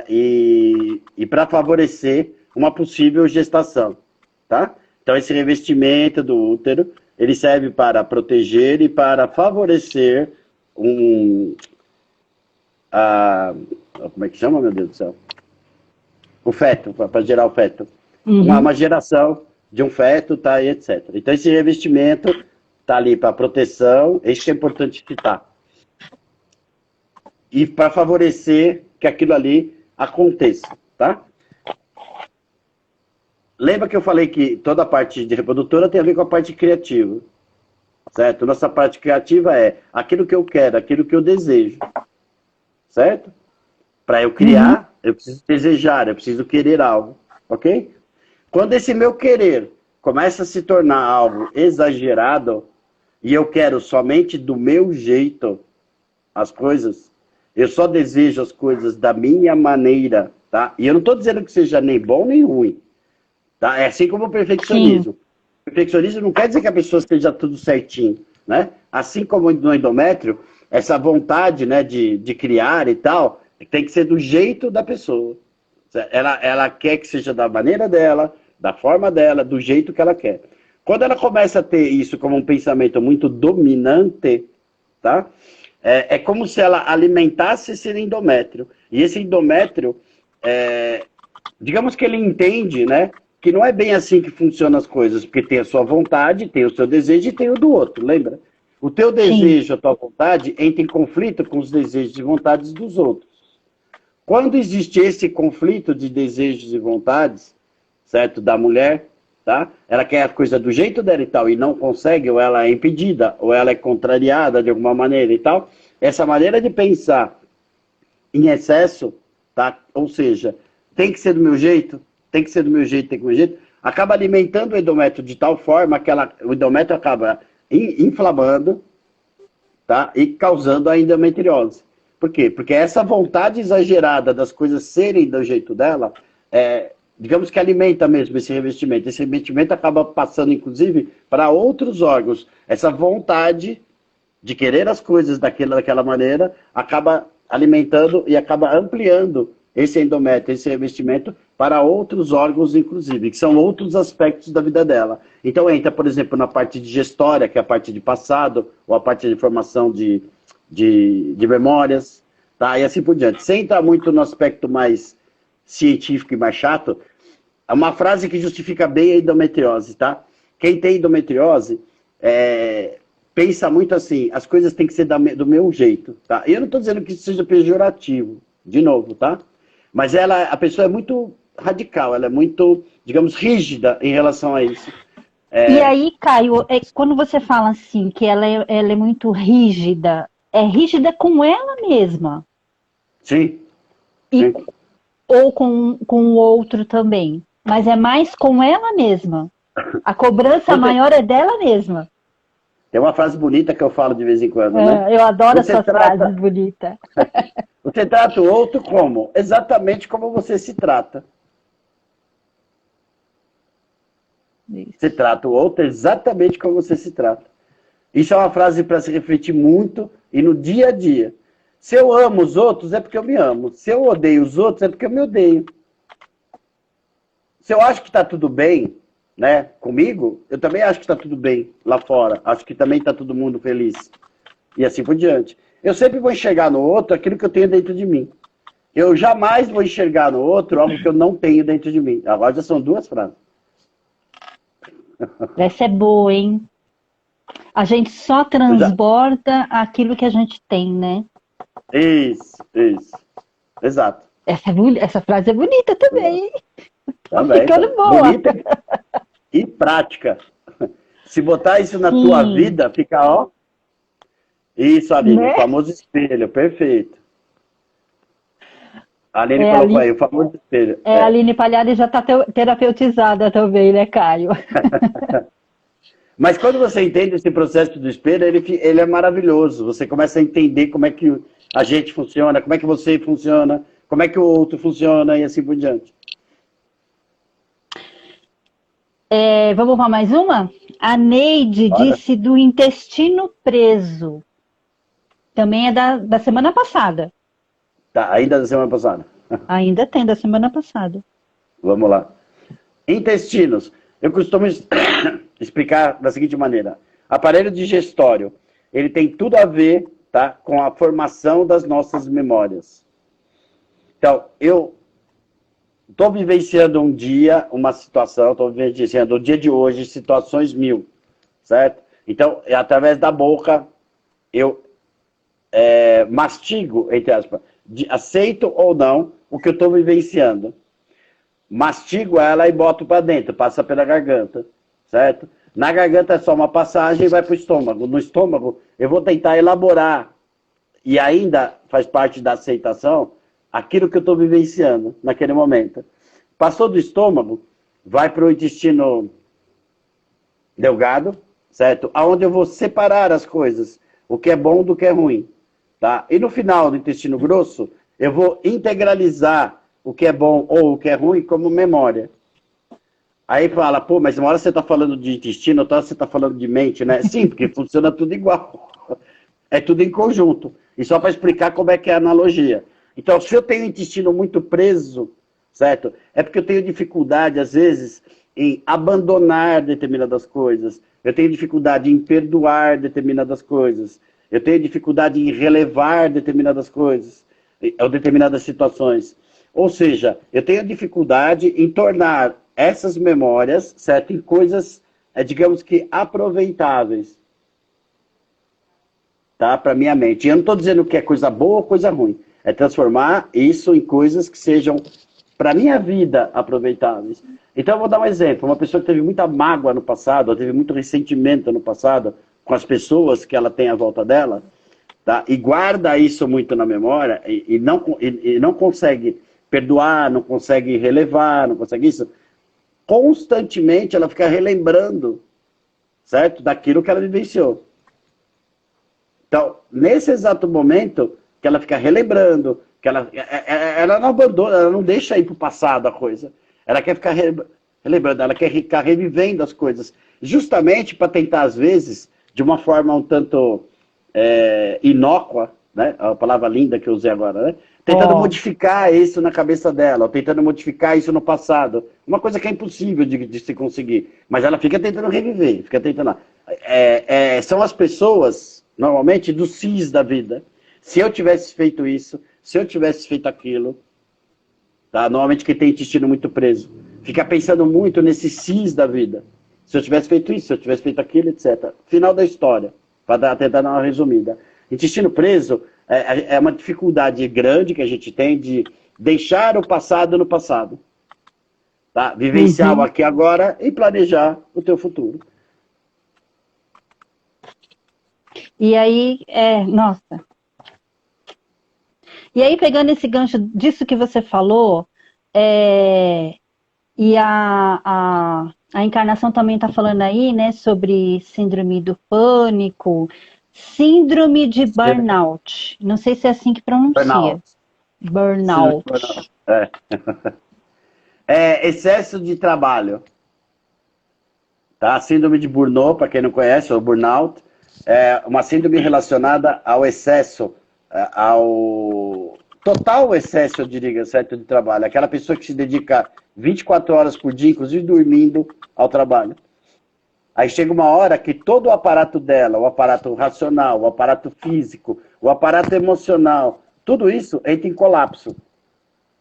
e para favorecer uma possível gestação. Tá? Então, esse revestimento do útero ele serve para proteger e para favorecer um. A, como é que chama, meu Deus do céu? O feto, para gerar o feto. Uma Uhum. geração de um feto, tá, e etc. Então, esse revestimento está ali para proteção, isso que é importante citar. E para favorecer que aquilo ali aconteça, tá? Lembra que eu falei que toda a parte de reprodutora tem a ver com a parte criativa, certo? Nossa parte criativa é aquilo que eu quero, aquilo que eu desejo, certo? Para eu Uhum. criar, eu preciso desejar, eu preciso querer algo, ok? Quando esse meu querer começa a se tornar algo exagerado e eu quero somente do meu jeito as coisas, eu só desejo as coisas da minha maneira, tá? E eu não estou dizendo que seja nem bom nem ruim, tá? É assim como o Sim, perfeccionismo. O perfeccionismo não quer dizer que a pessoa esteja tudo certinho, né? Assim como no endométrio, essa vontade, né, de criar e tal, tem que ser do jeito da pessoa. Ela quer que seja da maneira dela, da forma dela, do jeito que ela quer. Quando ela começa a ter isso como um pensamento muito dominante, tá? É como se ela alimentasse esse endométrio. E esse endométrio, é, digamos que ele entende, né? Que não é bem assim que funcionam as coisas, porque tem a sua vontade, tem o seu desejo e tem o do outro, lembra? O teu sim, desejo, a tua vontade, entra em conflito com os desejos e vontades dos outros. Quando existe esse conflito de desejos e vontades, certo, da mulher, tá? Ela quer a coisa do jeito dela e tal, e não consegue, ou ela é impedida, ou ela é contrariada de alguma maneira e tal. Essa maneira de pensar em excesso, tá? Ou seja, tem que ser do meu jeito, tem que ser do meu jeito, tem que ser do meu jeito, acaba alimentando o endométrio de tal forma que o endométrio acaba inflamando, tá? E causando a endometriose. Por quê? Porque essa vontade exagerada das coisas serem do jeito dela, digamos que alimenta mesmo esse revestimento. Esse revestimento acaba passando, inclusive, para outros órgãos. Essa vontade de querer as coisas daquela maneira acaba alimentando e acaba ampliando esse endométrio, esse revestimento para outros órgãos, inclusive, que são outros aspectos da vida dela. Então entra, por exemplo, na parte digestória, que é a parte de passado, ou a parte de formação de memórias, tá? E assim por diante. Sem entrar muito no aspecto mais científico e mais chato, é uma frase que justifica bem a endometriose, tá? Quem tem endometriose pensa muito assim, as coisas têm que ser do meu jeito, tá? E eu não estou dizendo que isso seja pejorativo, de novo, tá? Mas a pessoa é muito radical, ela é muito, digamos, rígida em relação a isso. E aí, Caio, quando você fala assim, que ela é muito rígida, é rígida com ela mesma? Sim, E, sim. ou com o outro também? Mas é mais com ela mesma. A cobrança maior é dela mesma. Tem uma frase bonita que eu falo de vez em quando, né? Eu adoro essas frases bonitas. Você trata o outro como? Exatamente como você se trata. Isso. Você trata o outro exatamente como você se trata. Isso é uma frase para se refletir muito e no dia a dia. Se eu amo os outros, é porque eu me amo. Se eu odeio os outros, é porque eu me odeio. Se eu acho que está tudo bem, né, comigo, eu também acho que está tudo bem lá fora. Acho que também está todo mundo feliz. E assim por diante. Eu sempre vou enxergar no outro aquilo que eu tenho dentro de mim. Eu jamais vou enxergar no outro algo que eu não tenho dentro de mim. Agora já são duas frases. Essa é boa, hein? A gente só transborda aquilo que a gente tem, né? Isso. Exato. Essa frase é bonita também. Tá Também. ficando boa. Bonita e prática. Se botar isso na tua vida, fica, ó. Isso, Aline, né? O famoso espelho, perfeito. A Aline colocou aí, o famoso espelho. A Aline Palhares já está terapeutizada também, né, Caio? Mas quando você entende esse processo do espelho, ele é maravilhoso. Você começa a entender como é que a gente funciona, como é que você funciona, como é que o outro funciona e assim por diante. Vamos para mais uma? A Neide disse do intestino preso. Também é da semana passada. Tá, ainda da semana passada. Ainda tem, da semana passada. Vamos lá. Intestinos. Eu costumo explicar da seguinte maneira. Aparelho digestório. Ele tem tudo a ver, tá, com a formação das nossas memórias. Então, eu estou vivenciando um dia, uma situação, estou vivenciando o dia de hoje, situações 1000, certo? Então, através da boca, eu mastigo, entre aspas, aceito ou não o que eu estou vivenciando. Mastigo ela e boto para dentro, passa pela garganta, certo? Na garganta é só uma passagem e vai para o estômago. No estômago, eu vou tentar elaborar, e ainda faz parte da aceitação, aquilo que eu estou vivenciando naquele momento. Passou do estômago, vai para o intestino delgado, certo? Aonde eu vou separar as coisas, o que é bom do que é ruim, tá? E no final do intestino grosso, eu vou integralizar o que é bom ou o que é ruim como memória. Aí fala, pô, mas uma hora você está falando de intestino, outra hora você está falando de mente, né? Sim, porque funciona tudo igual. É tudo em conjunto. E só para explicar como é que é a analogia. Então, se eu tenho o intestino muito preso, certo? É porque eu tenho dificuldade, às vezes, em abandonar determinadas coisas. Eu tenho dificuldade em perdoar determinadas coisas. Eu tenho dificuldade em relevar determinadas coisas, ou determinadas situações. Ou seja, eu tenho dificuldade em tornar essas memórias, certo, em coisas, digamos que, aproveitáveis, tá, para minha mente. E eu não estou dizendo que é coisa boa ou coisa ruim. É transformar isso em coisas que sejam, para minha vida, aproveitáveis. Então, eu vou dar um exemplo. Uma pessoa que teve muita mágoa no passado, ou teve muito ressentimento no passado com as pessoas que ela tem à volta dela, tá, e guarda isso muito na memória, e não consegue perdoar, não consegue relevar, não consegue isso, constantemente ela fica relembrando, certo? Daquilo que ela vivenciou. Então, nesse exato momento, que ela fica relembrando, que ela não abandona, ela não deixa ir para o passado a coisa. Ela quer ficar relembrando, ela quer ficar revivendo as coisas. Justamente para tentar, às vezes, de uma forma um tanto inócua, né? A palavra linda que eu usei agora, né? Tentando modificar isso na cabeça dela, ou tentando modificar isso no passado. Uma coisa que é impossível de se conseguir. Mas ela fica tentando reviver, fica tentando... são as pessoas, normalmente dos sis da vida. Se eu tivesse feito isso, se eu tivesse feito aquilo, tá? Normalmente quem tem intestino muito preso, fica pensando muito nesses sis da vida. Se eu tivesse feito isso, se eu tivesse feito aquilo, etc. Final da história, para tentar dar uma resumida. Intestino preso é uma dificuldade grande que a gente tem de deixar o passado no passado. Tá? Vivenciar o aqui e agora e planejar o teu futuro. E aí, nossa. E aí, pegando esse gancho disso que você falou, e a encarnação também está falando aí, né, sobre síndrome do pânico, síndrome de burnout. Não sei se é assim que pronuncia. Burnout. Excesso de trabalho. Tá? Síndrome de Burnout, para quem não conhece, ou burnout, é uma síndrome relacionada ao excesso, ao total excesso, eu diria, certo, de trabalho. Aquela pessoa que se dedica 24 horas por dia, inclusive dormindo, ao trabalho. Aí chega uma hora que todo o aparato dela, o aparato racional, o aparato físico, o aparato emocional, tudo isso entra em colapso,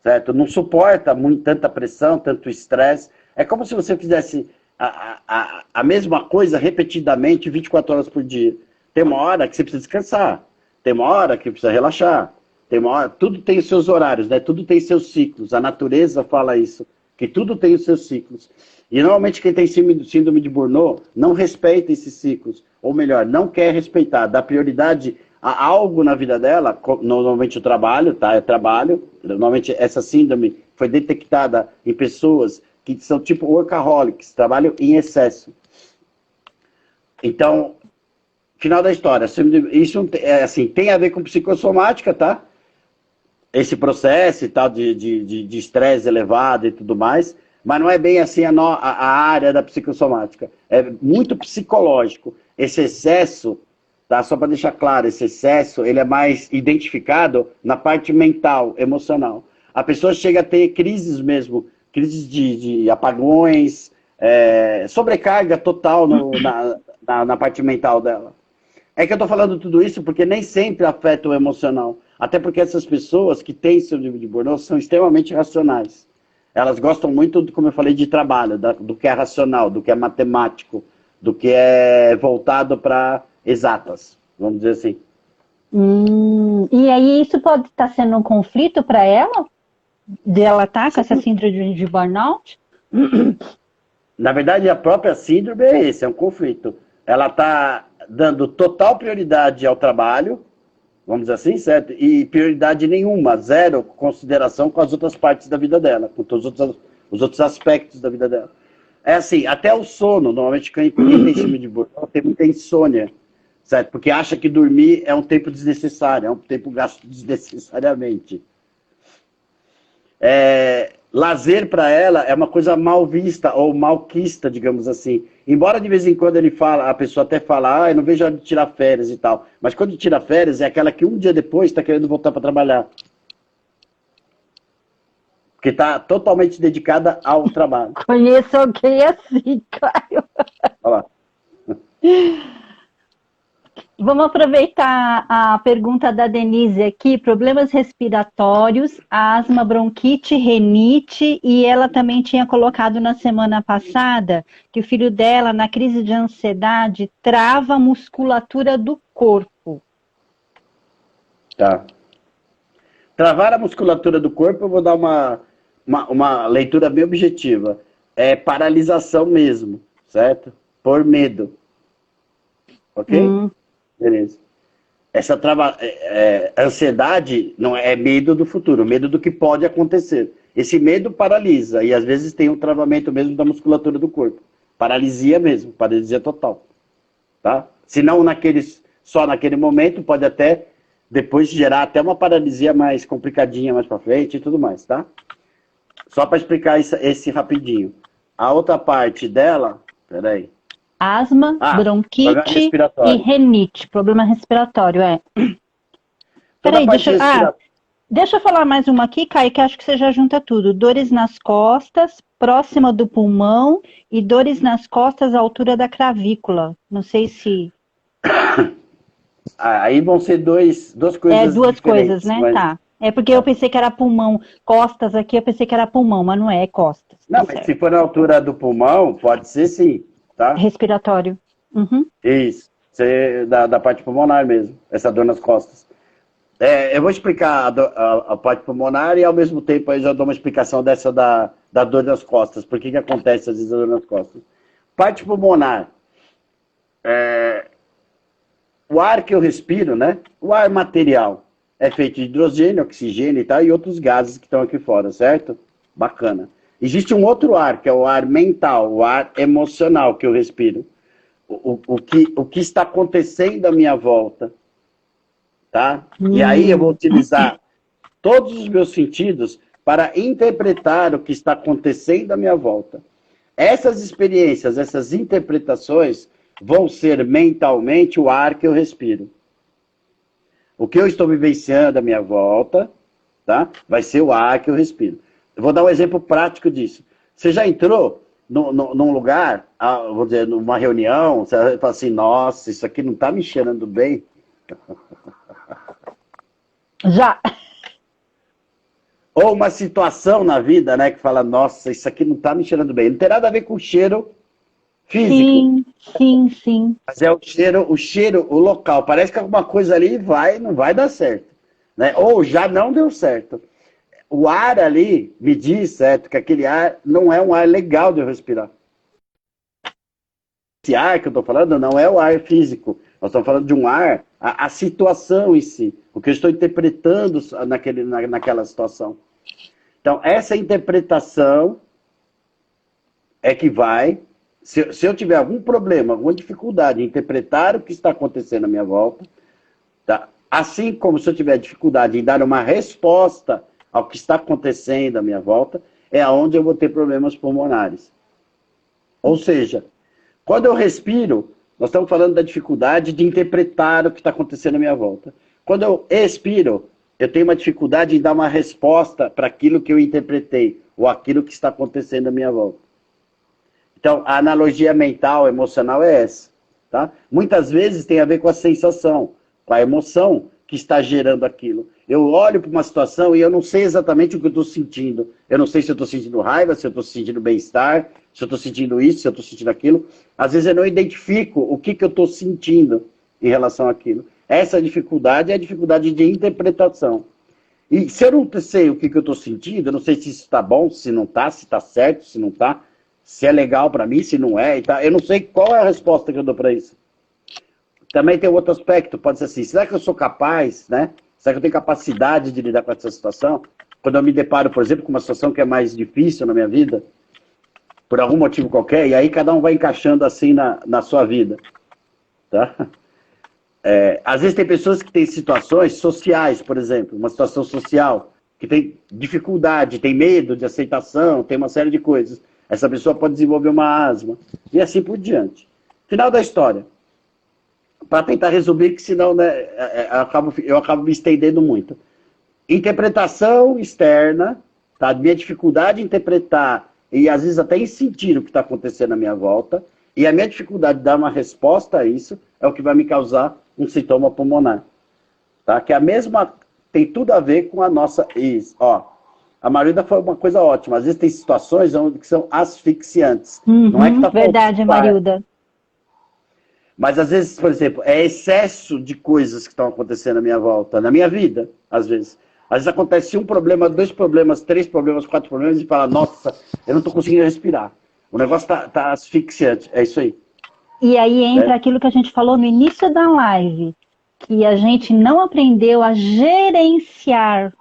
certo? Não suporta tanta pressão, tanto estresse. É como se você fizesse a mesma coisa repetidamente 24 horas por dia. Tem uma hora que você precisa descansar, tem uma hora que precisa relaxar, tem uma hora, tudo tem os seus horários, né? Tudo tem seus ciclos. A natureza fala isso, que tudo tem os seus ciclos. E normalmente quem tem síndrome de Burnout não respeita esses ciclos, ou melhor, não quer respeitar, dá prioridade a algo na vida dela, normalmente o trabalho, tá? É trabalho. Normalmente essa síndrome foi detectada em pessoas que são tipo workaholics, trabalham em excesso. Então, final da história, isso assim, tem a ver com psicossomática, tá? Esse processo e tal de estresse elevado e tudo mais, mas não é bem assim a área da psicossomática. É muito psicológico. Esse excesso, tá? Só para deixar claro, esse excesso ele é mais identificado na parte mental, emocional. A pessoa chega a ter crises mesmo, crises de apagões, sobrecarga total na parte mental dela. É que eu estou falando tudo isso porque nem sempre afeta o emocional. Até porque essas pessoas que têm síndrome de Burnout são extremamente racionais. Elas gostam muito, como eu falei, de trabalho, do que é racional, do que é matemático, do que é voltado para exatas, vamos dizer assim. E aí isso pode estar sendo um conflito para ela? De ela estar com essa síndrome de burnout? Na verdade, a própria síndrome é um conflito. Ela está dando total prioridade ao trabalho, vamos dizer assim, certo? E prioridade nenhuma, zero consideração com as outras partes da vida dela, com todos os outros aspectos da vida dela. É assim, até o sono, normalmente quem tem síndrome de burnout tem muita insônia, certo? Porque acha que dormir é um tempo desnecessário, é um tempo gasto desnecessariamente. Lazer para ela é uma coisa mal vista ou malquista, digamos assim. Embora de vez em quando a pessoa até fala, eu não vejo a hora de tirar férias e tal. Mas quando tira férias é aquela que um dia depois está querendo voltar para trabalhar. Porque está totalmente dedicada ao trabalho. Conheço alguém assim, Caio. Olha lá. Vamos aproveitar a pergunta da Denise aqui, problemas respiratórios, asma, bronquite, renite, e ela também tinha colocado na semana passada que o filho dela, na crise de ansiedade, trava a musculatura do corpo. Tá. Travar a musculatura do corpo, eu vou dar uma leitura bem objetiva. É paralisação mesmo, certo? Por medo. Ok? Beleza. Essa ansiedade não é medo do futuro, medo do que pode acontecer. Esse medo paralisa e às vezes tem um travamento mesmo da musculatura do corpo. Paralisia mesmo, paralisia total. Tá? Se não só naquele momento, pode até depois gerar até uma paralisia mais complicadinha mais para frente e tudo mais, tá? Só para explicar esse rapidinho. A outra parte dela, peraí. Asma, bronquite e renite. Problema respiratório, Peraí, deixa eu falar mais uma aqui, Caio, que acho que você já junta tudo. Dores nas costas, próxima do pulmão e dores nas costas à altura da clavícula. Não sei se... Aí vão ser duas coisas Duas coisas, diferentes. né? Mas... Tá. É porque eu pensei que era pulmão. Costas aqui, eu pensei que era pulmão, mas não é, é costas. Tá Não, mas se certo. for na altura do pulmão, pode ser sim, tá? Respiratório. Uhum. Isso. Da parte pulmonar mesmo, essa dor nas costas. Eu vou explicar a parte pulmonar e ao mesmo tempo eu já dou uma explicação dessa da dor nas costas. Por que acontece às vezes a dor nas costas? Parte pulmonar. O ar que eu respiro, né? O ar material é feito de hidrogênio, oxigênio e tal, e outros gases que estão aqui fora, certo? Bacana. Existe um outro ar, que é o ar mental, o ar emocional que eu respiro. O que está acontecendo à minha volta, tá? E aí eu vou utilizar todos os meus sentidos para interpretar o que está acontecendo à minha volta. Essas experiências, essas interpretações vão ser mentalmente o ar que eu respiro. O que eu estou vivenciando à minha volta, tá? Vai ser o ar que eu respiro. Eu vou dar um exemplo prático disso. Você já entrou num lugar, vou dizer, numa reunião, você fala assim, nossa, isso aqui não está me cheirando bem. Já. Ou uma situação na vida, né, que fala, nossa, isso aqui não está me cheirando bem. Não tem nada a ver com o cheiro físico. Sim. Mas é o cheiro, o local. Parece que alguma coisa ali não vai dar certo. Né? Ou já não deu certo. O ar ali me diz, certo, que aquele ar não é um ar legal de eu respirar. Esse ar que eu estou falando não é o ar físico. Nós estamos falando de um ar, a situação em si. O que eu estou interpretando naquela situação. Então, essa interpretação é que vai... Se eu tiver algum problema, alguma dificuldade em interpretar o que está acontecendo à minha volta, tá? Assim como se eu tiver dificuldade em dar uma resposta ao que está acontecendo à minha volta, é onde eu vou ter problemas pulmonares. Ou seja, quando eu respiro, nós estamos falando da dificuldade de interpretar o que está acontecendo à minha volta. Quando eu expiro, eu tenho uma dificuldade em dar uma resposta para aquilo que eu interpretei, ou aquilo que está acontecendo à minha volta. Então, a analogia mental, emocional é essa. Tá? Muitas vezes tem a ver com a sensação, com a emoção que está gerando aquilo. Eu olho para uma situação e eu não sei exatamente o que eu estou sentindo. Eu não sei se eu estou sentindo raiva, se eu estou sentindo bem-estar, se eu estou sentindo isso, se eu estou sentindo aquilo. Às vezes eu não identifico o que eu estou sentindo em relação àquilo. Essa dificuldade é a dificuldade de interpretação. E se eu não sei o que eu estou sentindo, eu não sei se isso está bom, se não está, se está certo, se não está, se é legal para mim, se não é, e tá. Eu não sei qual é a resposta que eu dou para isso. Também tem outro aspecto, pode ser assim, será que eu sou capaz, né? Será que eu tenho capacidade de lidar com essa situação? Quando eu me deparo, por exemplo, com uma situação que é mais difícil na minha vida, por algum motivo qualquer, e aí cada um vai encaixando assim na sua vida. Tá? Às vezes tem pessoas que têm situações sociais, por exemplo, uma situação social, que tem dificuldade, tem medo de aceitação, tem uma série de coisas. Essa pessoa pode desenvolver uma asma, e assim por diante. Final da história. Para tentar resumir, que senão, né, eu acabo me estendendo muito. Interpretação externa, tá? Minha dificuldade em interpretar, e às vezes até em sentir o que está acontecendo à minha volta, e a minha dificuldade de dar uma resposta a isso, é o que vai me causar um sintoma pulmonar. Tá? Que é a mesma, tem tudo a ver com a nossa... Isso, ó. A Marilda foi uma coisa ótima. Às vezes tem situações que são asfixiantes. Não é que tá verdade, Marilda. Mas às vezes, por exemplo, é excesso de coisas que estão acontecendo à minha volta, na minha vida, às vezes. Às vezes acontece um problema, dois problemas, três problemas, quatro problemas, e fala, nossa, eu não estou conseguindo respirar. O negócio tá asfixiante. É isso aí. E aí entra aquilo que a gente falou no início da live, que a gente não aprendeu a gerenciar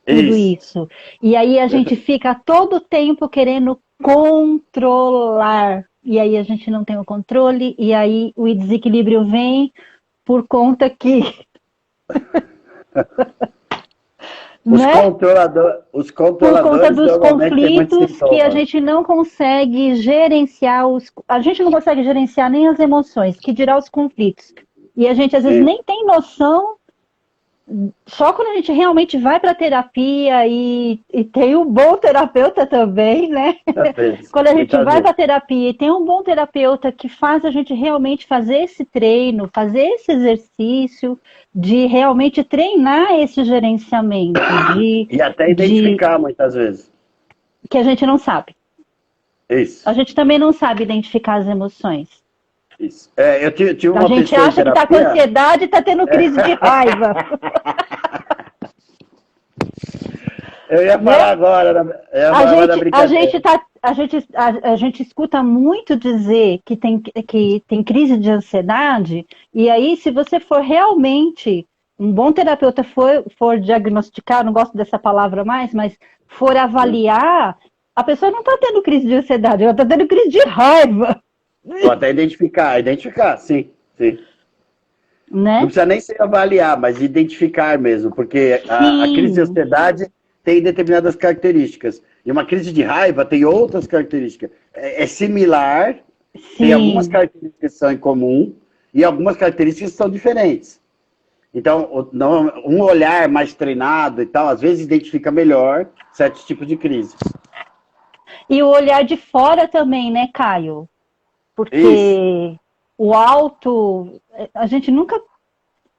tudo isso. E aí a gente fica todo o tempo querendo controlar. E aí a gente não tem o controle, e aí o desequilíbrio vem por conta que... Os controladores por conta dos conflitos que a né? gente não consegue gerenciar a gente não consegue gerenciar nem as emoções, que dirá os conflitos. E a gente às vezes nem tem noção só quando a gente realmente vai para terapia e tem um bom terapeuta também, né? Quando a gente vai para terapia e tem um bom terapeuta que faz a gente realmente fazer esse treino, fazer esse exercício de realmente treinar esse gerenciamento. E até identificar muitas vezes. Que a gente não sabe. Isso. A gente também não sabe identificar as emoções. Isso. Eu tive uma a gente acha que está com ansiedade e está tendo crise de raiva. Eu ia falar agora, a gente escuta muito dizer que tem crise de ansiedade, e aí se você for realmente um bom terapeuta, for diagnosticar, não gosto dessa palavra mais, mas for avaliar, a pessoa não está tendo crise de ansiedade, ela está tendo crise de raiva. Ou até identificar, sim. Né? Não precisa nem se avaliar, mas identificar mesmo, porque a crise de ansiedade tem determinadas características. E uma crise de raiva tem outras características. É similar, tem algumas características que são em comum e algumas características que são diferentes. Então, um olhar mais treinado e tal, às vezes identifica melhor certos tipos de crise. E o olhar de fora também, né, Caio? Porque o a gente nunca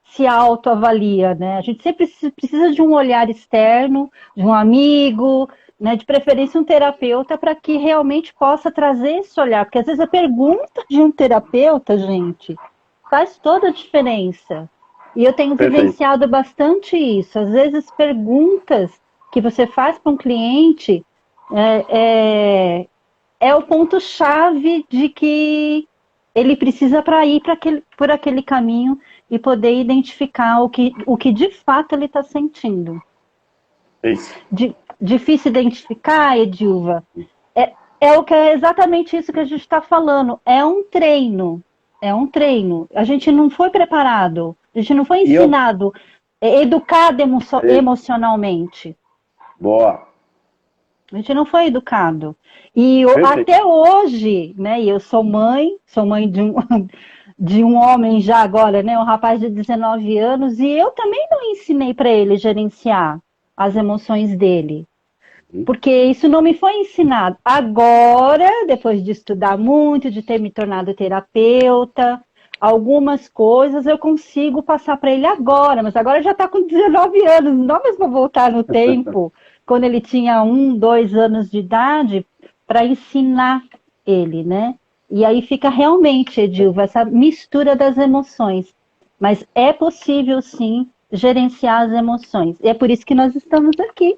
se autoavalia, né? A gente sempre precisa de um olhar externo, de um amigo, né? De preferência um terapeuta, para que realmente possa trazer esse olhar. Porque às vezes a pergunta de um terapeuta, gente, faz toda a diferença. E eu tenho vivenciado bastante isso. Às vezes perguntas que você faz para um cliente é o ponto-chave de que ele precisa para ir por aquele caminho e poder identificar o que de fato ele está sentindo. Isso. Difícil identificar, Edilva? É exatamente isso que a gente está falando. É um treino. A gente não foi preparado. A gente não foi ensinado, educado emocionalmente. Boa. A gente não foi educado. E até hoje, né? E eu sou mãe de um homem já agora, né? Um rapaz de 19 anos, e eu também não ensinei para ele gerenciar as emoções dele. Porque isso não me foi ensinado. Agora, depois de estudar muito, de ter me tornado terapeuta, algumas coisas eu consigo passar para ele agora, mas agora já está com 19 anos, não mais vou voltar no tempo, quando ele tinha 1, 2 anos de idade, para ensinar ele, né? E aí fica realmente, Edilva, essa mistura das emoções. Mas é possível, sim, gerenciar as emoções. E é por isso que nós estamos aqui.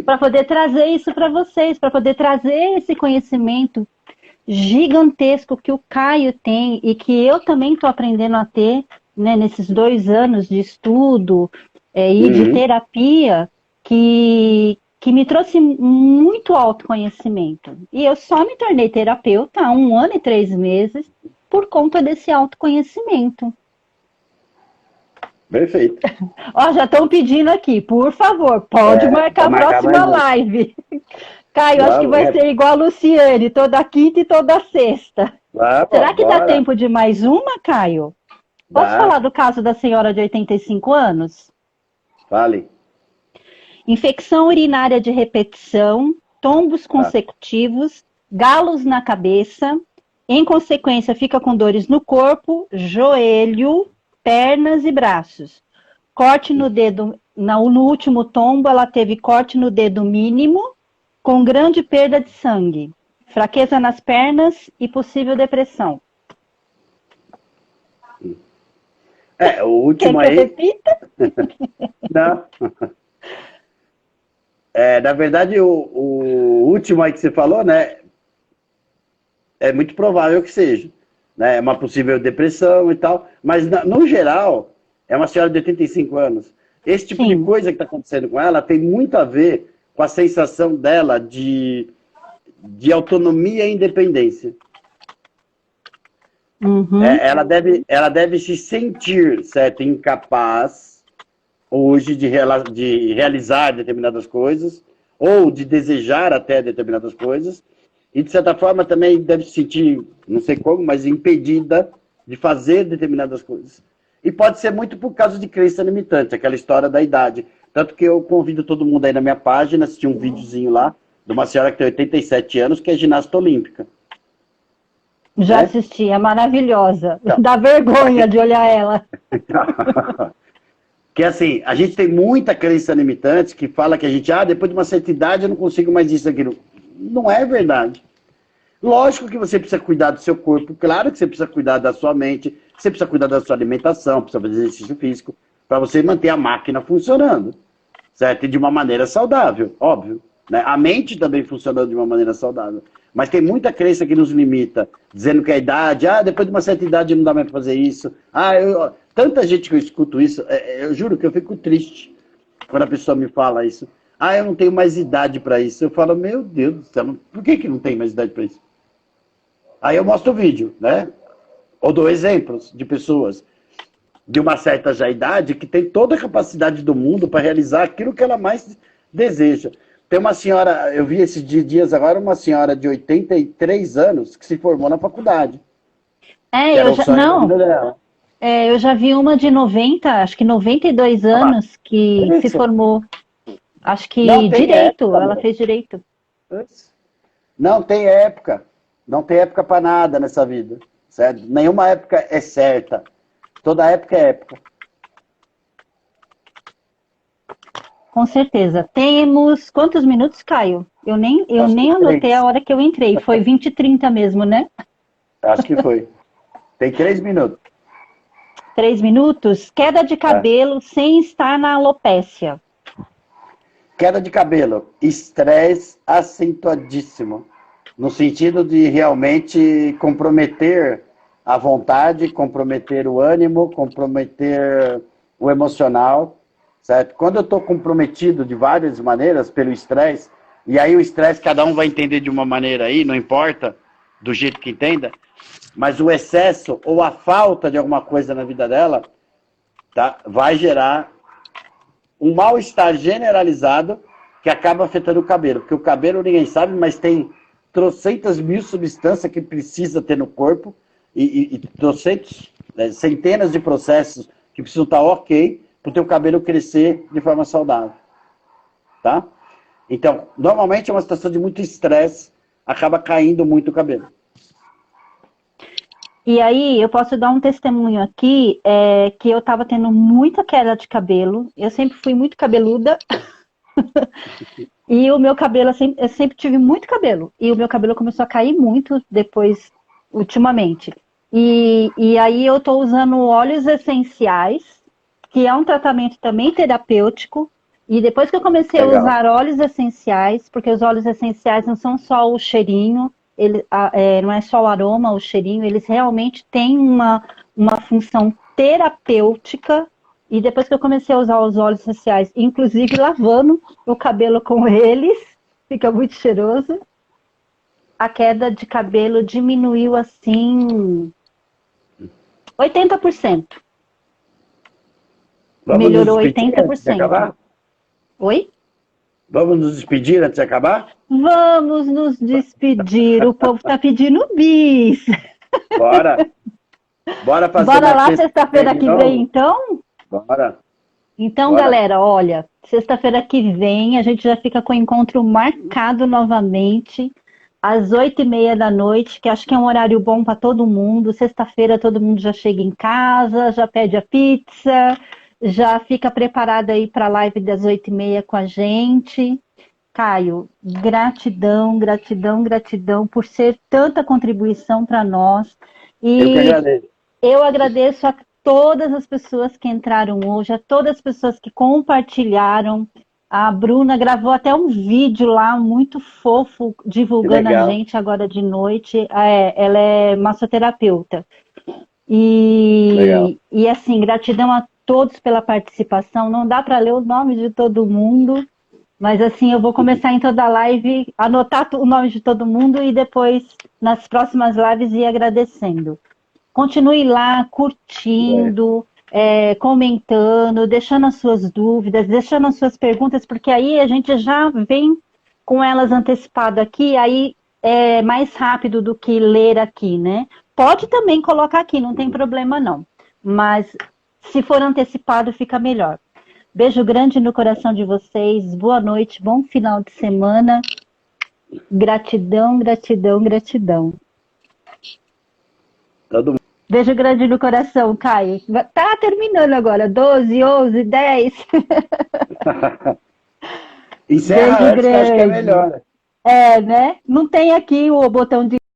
Para poder trazer isso para vocês, para poder trazer esse conhecimento gigantesco que o Caio tem e que eu também estou aprendendo a ter, né, nesses 2 anos de estudo e de terapia, que me trouxe muito autoconhecimento. E eu só me tornei terapeuta há 1 ano e 3 meses por conta desse autoconhecimento. Perfeito. Ó, já estão pedindo aqui, por favor, pode marcar a próxima live. Caio, acho que vai ser igual a Luciane, toda quinta e toda sexta. Será que dá tempo de mais uma, Caio? Posso falar do caso da senhora de 85 anos? Fale. Infecção urinária de repetição, tombos consecutivos, galos na cabeça, em consequência fica com dores no corpo, joelho, pernas e braços. Corte no dedo, no último tombo ela teve corte no dedo mínimo, com grande perda de sangue, fraqueza nas pernas e possível depressão. O último aí... Quer que eu repita? Não. Na verdade, o último aí que você falou, né, é muito provável que seja. Né, uma possível depressão e tal, mas no geral, é uma senhora de 85 anos. Esse tipo de coisa que está acontecendo com ela tem muito a ver com a sensação dela de autonomia e independência. Ela deve se sentir, certo, incapaz hoje de realizar determinadas coisas, ou de desejar até determinadas coisas, e de certa forma também deve se sentir, não sei como, mas impedida de fazer determinadas coisas. E pode ser muito por causa de crença limitante, aquela história da idade. Tanto que eu convido todo mundo aí na minha página, assistir um videozinho lá, de uma senhora que tem 87 anos, que é ginasta olímpica. Já Né? assisti, é maravilhosa. Então, Dá vergonha de olhar ela. que assim, a gente tem muita crença limitante que fala que a gente, depois de uma certa idade eu não consigo mais isso, aquilo. Não é verdade. Lógico que você precisa cuidar do seu corpo, claro que você precisa cuidar da sua mente, você precisa cuidar da sua alimentação, precisa fazer exercício físico, para você manter a máquina funcionando, certo? E de uma maneira saudável, óbvio. Né? A mente também funcionando de uma maneira saudável. Mas tem muita crença que nos limita, dizendo que a idade, depois de uma certa idade não dá mais para fazer isso. Tanta gente que eu escuto isso, eu juro que eu fico triste quando a pessoa me fala isso. Eu não tenho mais idade para isso. Eu falo, meu Deus do céu, por que não tem mais idade para isso? Aí eu mostro o vídeo, né? Ou dou exemplos de pessoas de uma certa já idade que tem toda a capacidade do mundo para realizar aquilo que ela mais deseja. Tem uma senhora, eu vi esses dias agora, uma senhora de 83 anos que se formou na faculdade. Eu já vi uma de 90, acho que 92 anos que se formou. Acho que direito, ela fez direito. Não tem época. Não tem época para nada nessa vida. Certo? Nenhuma época é certa. Toda época é época. Com certeza. Temos quantos minutos, Caio? Eu nem anotei a hora que eu entrei. Foi 20 e 30 mesmo, né? Acho que foi. Tem 3 minutos. 3 minutos? Queda de cabelo sem estar na alopécia. Queda de cabelo. Estresse acentuadíssimo. No sentido de realmente comprometer a vontade, comprometer o ânimo, comprometer o emocional, certo? Quando eu estou comprometido de várias maneiras pelo estresse, e aí o estresse cada um vai entender de uma maneira aí, não importa, do jeito que entenda, mas o excesso ou a falta de alguma coisa na vida dela, tá, vai gerar um mal-estar generalizado que acaba afetando o cabelo. Porque o cabelo ninguém sabe, mas tem trocentas mil substâncias que precisa ter no corpo e trocentos, centenas de processos que precisam estar ok para o teu cabelo crescer de forma saudável. Tá? Então, normalmente é uma situação de muito estresse, acaba caindo muito o cabelo. E aí, eu posso dar um testemunho aqui, que eu estava tendo muita queda de cabelo. Eu sempre fui muito cabeluda. E o meu cabelo, eu sempre tive muito cabelo. E o meu cabelo começou a cair muito depois, ultimamente. E aí eu estou usando óleos essenciais, que é um tratamento também terapêutico. E depois que eu comecei a usar óleos essenciais, porque os óleos essenciais não são só o cheirinho, não é só o aroma, o cheirinho, eles realmente têm uma função terapêutica. E depois que eu comecei a usar os óleos essenciais, inclusive lavando o cabelo com eles, fica muito cheiroso, a queda de cabelo diminuiu assim 80%. Melhorou 80%. Oi? Vamos nos despedir antes de acabar? Vamos nos despedir. O povo está pedindo bis. Bora. Bora fazer Bora lá sexta-feira que vem, então? Bora. Então, galera, olha, sexta-feira que vem a gente já fica com o encontro marcado novamente, às 8h30 da noite, que acho que é um horário bom para todo mundo. Sexta-feira todo mundo já chega em casa, já pede a pizza, já fica preparado aí para a live das 8h30 com a gente. Caio, gratidão, gratidão, gratidão por ser tanta contribuição para nós. E eu que agradeço. Eu agradeço a todas as pessoas que entraram hoje, a todas as pessoas que compartilharam. A Bruna gravou até um vídeo lá muito fofo, divulgando a gente agora de noite. Ela é massoterapeuta. E assim, gratidão a todos pela participação. Não dá para ler o nome de todo mundo, mas assim, eu vou começar em toda a live, anotar o nome de todo mundo e depois, nas próximas lives, ir agradecendo. Continue lá, curtindo, comentando, deixando as suas dúvidas, deixando as suas perguntas, porque aí a gente já vem com elas antecipado aqui, aí é mais rápido do que ler aqui, né? Pode também colocar aqui, não tem problema não. Mas Se for antecipado, fica melhor. Beijo grande no coração de vocês. Boa noite, bom final de semana. Gratidão, gratidão, gratidão. Todo mundo. Beijo grande no coração, Caio. Tá terminando agora. 12, 11, 10. Encerra Beijo antes, que eu acho que é grande. melhor. Né? Não tem aqui o botão de